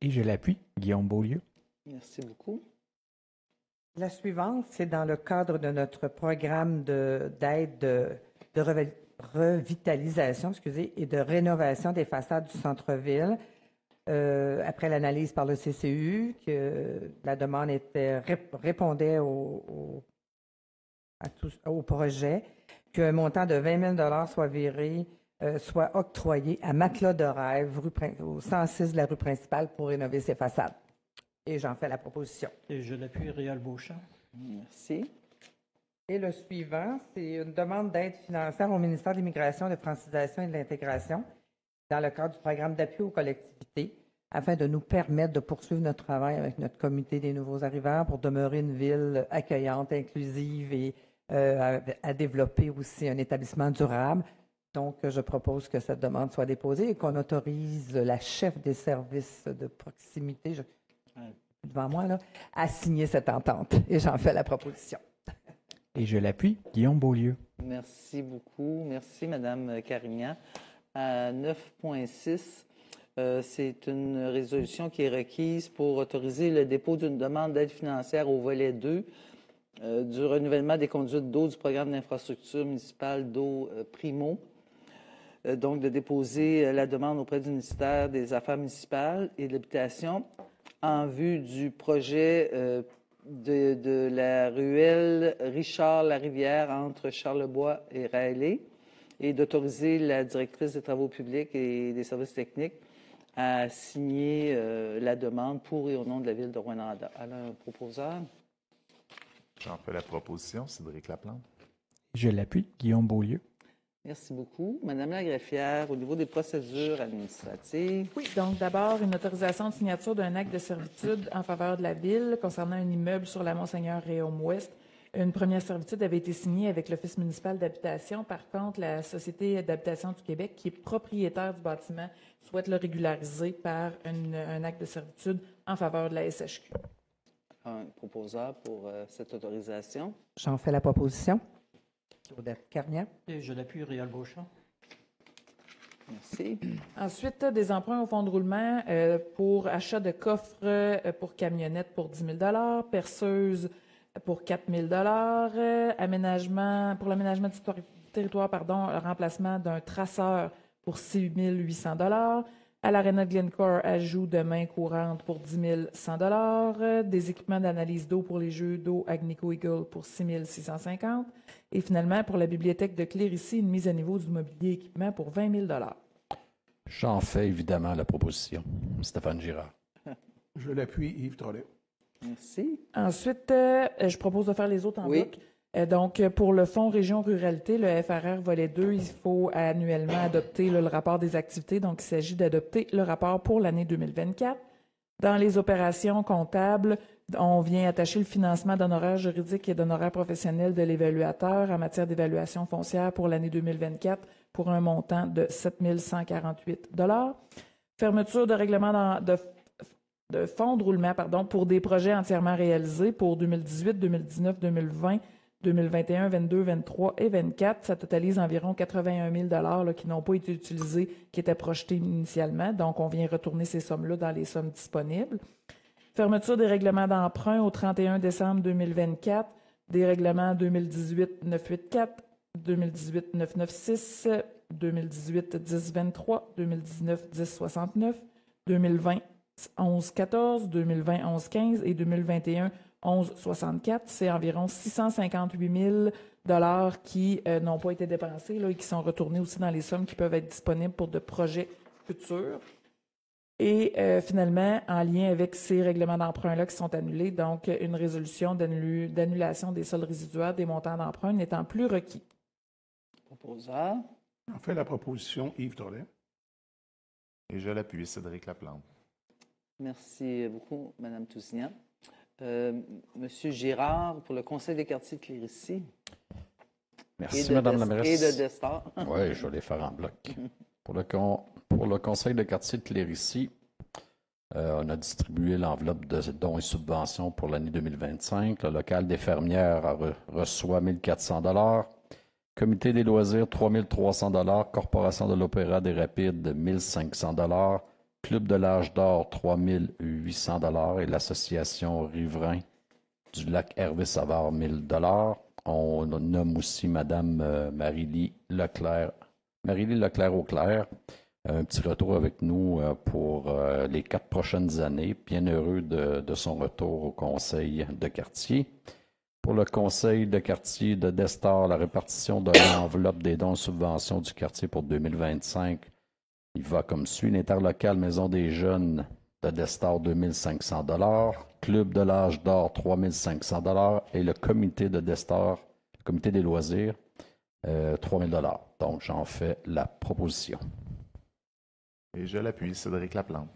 Et je l'appuie, Guillaume Beaulieu. Merci beaucoup. La suivante, c'est dans le cadre de notre programme d'aide de revitalisation et de rénovation des façades du centre-ville. Après l'analyse par le CCU, que la demande répondait au projet, qu'un montant de 20 000 soit viré, soit octroyé à Matelas de Rêve, au 106 de la rue principale, pour rénover ses façades. Et j'en fais la proposition. Et je l'appuie, Réal Beauchamp. Merci. Et le suivant, c'est une demande d'aide financière au ministère de l'Immigration, de Francisation et de l'Intégration dans le cadre du programme d'appui aux collectivités afin de nous permettre de poursuivre notre travail avec notre comité des nouveaux arrivants pour demeurer une ville accueillante, inclusive et à développer aussi un établissement durable. Donc, je propose que cette demande soit déposée et qu'on autorise la chef des services de proximité, devant moi, là, à signer cette entente. Et j'en fais la proposition. Et je l'appuie, Guillaume Beaulieu. Merci beaucoup. Merci, Mme Carignan. À 9.6, c'est une résolution qui est requise pour autoriser le dépôt d'une demande d'aide financière au volet 2 du renouvellement des conduites d'eau du programme d'infrastructure municipale d'eau Primo. Donc, de déposer la demande auprès du ministère des Affaires municipales et de l'Habitation en vue du projet de la ruelle Richard-Larivière entre Charlebois et Raleigh et d'autoriser la directrice des travaux publics et des services techniques à signer la demande pour et au nom de la ville de Rouyn-Noranda. Alors, un proposeur. J'en fais la proposition, Cédric Laplante. Je l'appuie, Guillaume Beaulieu. Merci beaucoup. Madame la greffière, au niveau des procédures administratives. Oui, donc d'abord, une autorisation de signature d'un acte de servitude en faveur de la Ville concernant un immeuble sur la Monseigneur-Réaume-Ouest. Une première servitude avait été signée avec l'Office municipal d'habitation. Par contre, la Société d'habitation du Québec, qui est propriétaire du bâtiment, souhaite le régulariser par un acte de servitude en faveur de la SHQ. Un proposeur pour cette autorisation. J'en fais la proposition. Claudette Carignan. Et je l'appuie, Réal Beauchamp. Merci. Ensuite, des emprunts au fonds de roulement pour achat de coffres pour camionnettes pour 10 000 perceuse pour 4 000 aménagement pour l'aménagement du territoire, le remplacement d'un traceur pour 6 800 à l'Arena de Glencore, ajout de main courante pour 10 100 des équipements d'analyse d'eau pour les jeux d'eau Agnico Eagle pour 6 650 et finalement, pour la bibliothèque de Clérici, une mise à niveau du mobilier équipement pour 20 000 J'en fais évidemment la proposition. Stéphane Girard. Je l'appuie, Yves Trollet. Merci. Ensuite, je propose de faire les autres en bloc. Donc, pour le Fonds Région Ruralité, le FRR volet 2, il faut annuellement adopter le rapport des activités. Donc, il s'agit d'adopter le rapport pour l'année 2024. Dans les opérations comptables, on vient attacher le financement d'honoraires juridiques et d'honoraires professionnels de l'évaluateur en matière d'évaluation foncière pour l'année 2024 pour un montant de 7 148 $. Fermeture de règlement de fonds de roulement pour des projets entièrement réalisés pour 2018, 2019, 2020, 2021, 22, 23 et 24. Ça totalise environ 81 000 $ qui n'ont pas été utilisés, qui étaient projetés initialement. Donc, on vient retourner ces sommes-là dans les sommes disponibles. Fermeture des règlements d'emprunt au 31 décembre 2024, des règlements 2018-984, 2018-996, 2018-1023, 2019-1069, 2020-1114, 2020-1115 et 2021-1164. C'est environ 658 000 $ qui n'ont pas été dépensés et qui sont retournés aussi dans les sommes qui peuvent être disponibles pour de projets futurs. Et finalement, en lien avec ces règlements d'emprunt-là qui sont annulés, donc une résolution d'annulation des soldes résiduaires des montants d'emprunt n'étant plus requis. Proposeur. En fait la proposition, Yves Trollet. Et je l'appuie, Cédric Laplante. Merci beaucoup, Mme Tousignan. Monsieur Girard, pour le Conseil des quartiers de Clérici. Merci, Mme la Et mairesse. de Destar. Oui, je vais les faire en bloc. Pour le conseil de quartier de Clérici, on a distribué l'enveloppe de dons et subventions pour l'année 2025. Le local des fermières reçoit 1 400 $. Comité des loisirs, 3 300 $. Corporation de l'Opéra des Rapides, 1 500 $. Club de l'Âge d'Or, 3 800 $. Et l'Association Riverain du lac Hervé Savard, 1 000 $. On nomme aussi Mme Marie-Lie Leclerc-Auclair. Un petit retour avec nous pour les 4 prochaines années. Bien heureux de son retour au conseil de quartier. Pour le conseil de quartier de Destar, la répartition de l'enveloppe des dons et subventions du quartier pour 2025, il va comme suit. L'interlocal Maison des jeunes de Destar, 2 500 $. Club de l'Âge d'Or, 3 500 $. Et le comité de Destar, le comité des loisirs, 3 000 $. Donc, j'en fais la proposition. Et je l'appuie, Cédric Laplante.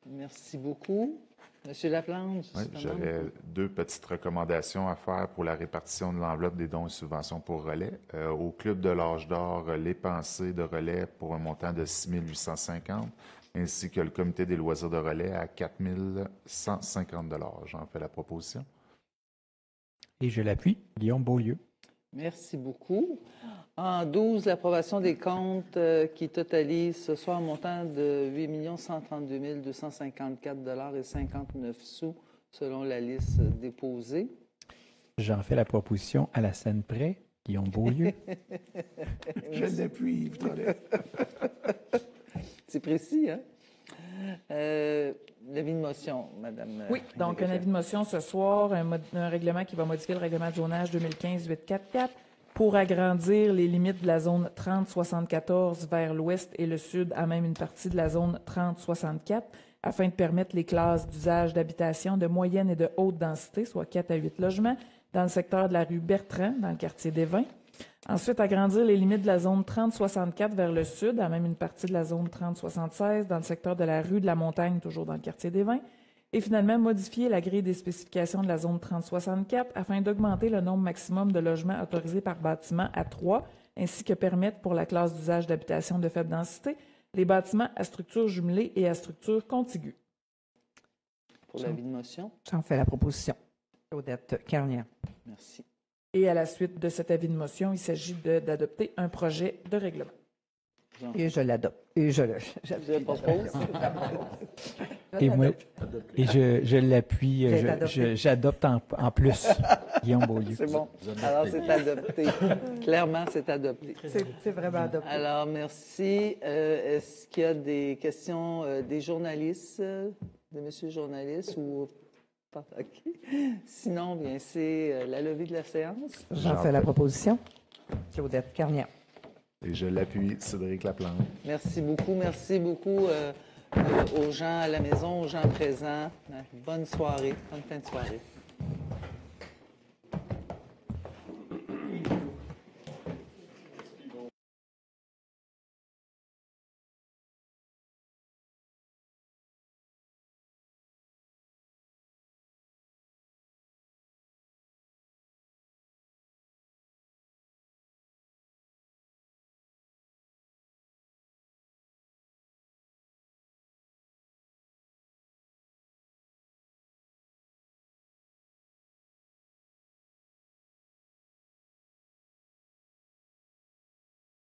Merci beaucoup. Monsieur Laplante, Oui, j'avais 2 petites recommandations à faire pour la répartition de l'enveloppe des dons et subventions pour relais. Au Club de l'Âge d'Or, les pensées de relais pour un montant de 6 850, ainsi que le comité des loisirs de relais à 4 150 $. J'en fais la proposition. Et je l'appuie, Guillaume Beaulieu. merci beaucoup. En 12, l'approbation des comptes qui totalisent ce soir un montant de 8 132 254 $ et 59 sous selon la liste déposée. J'en fais la proposition à la scène près, Guillaume Beaulieu. Je l'appuie, Yves Trollet. C'est précis, hein? L'avis de motion, Madame. Oui, donc un avis de motion ce soir, un règlement qui va modifier le règlement de zonage 2015-844 pour agrandir les limites de la zone 30-74 vers l'ouest et le sud à même une partie de la zone 30-64 afin de permettre les classes d'usage d'habitation de moyenne et de haute densité, soit 4 à 8 logements, dans le secteur de la rue Bertrand, dans le quartier des Vins. Ensuite, agrandir les limites de la zone 30-64 vers le sud, à même une partie de la zone 30-76 dans le secteur de la rue de la Montagne, toujours dans le quartier des Vins. Et finalement, modifier la grille des spécifications de la zone 30-64 afin d'augmenter le nombre maximum de logements autorisés par bâtiment à 3, ainsi que permettre pour la classe d'usage d'habitation de faible densité les bâtiments à structure jumelée et à structure contiguë. Pour l'avis de motion. J'en fais la proposition. Claudette Carnier. Merci. Et à la suite de cet avis de motion, il s'agit d'adopter un projet de règlement. Et je l'adopte. Et je Je propose. Et moi, et je l'appuie, j'adopte en plus, Guillaume Beaulieu. C'est bon. Alors, c'est adopté. Clairement, c'est adopté. C'est vraiment adopté. Alors, merci. Est-ce qu'il y a des questions des journalistes, de monsieur journaliste ou pas? OK. Sinon, bien, c'est la levée de la séance. J'en fais la proposition. Claudette Carnier. Et je l'appuie, Cédric Laplante. Merci beaucoup. Merci beaucoup aux gens à la maison, aux gens présents. Bonne soirée. Bonne fin de soirée.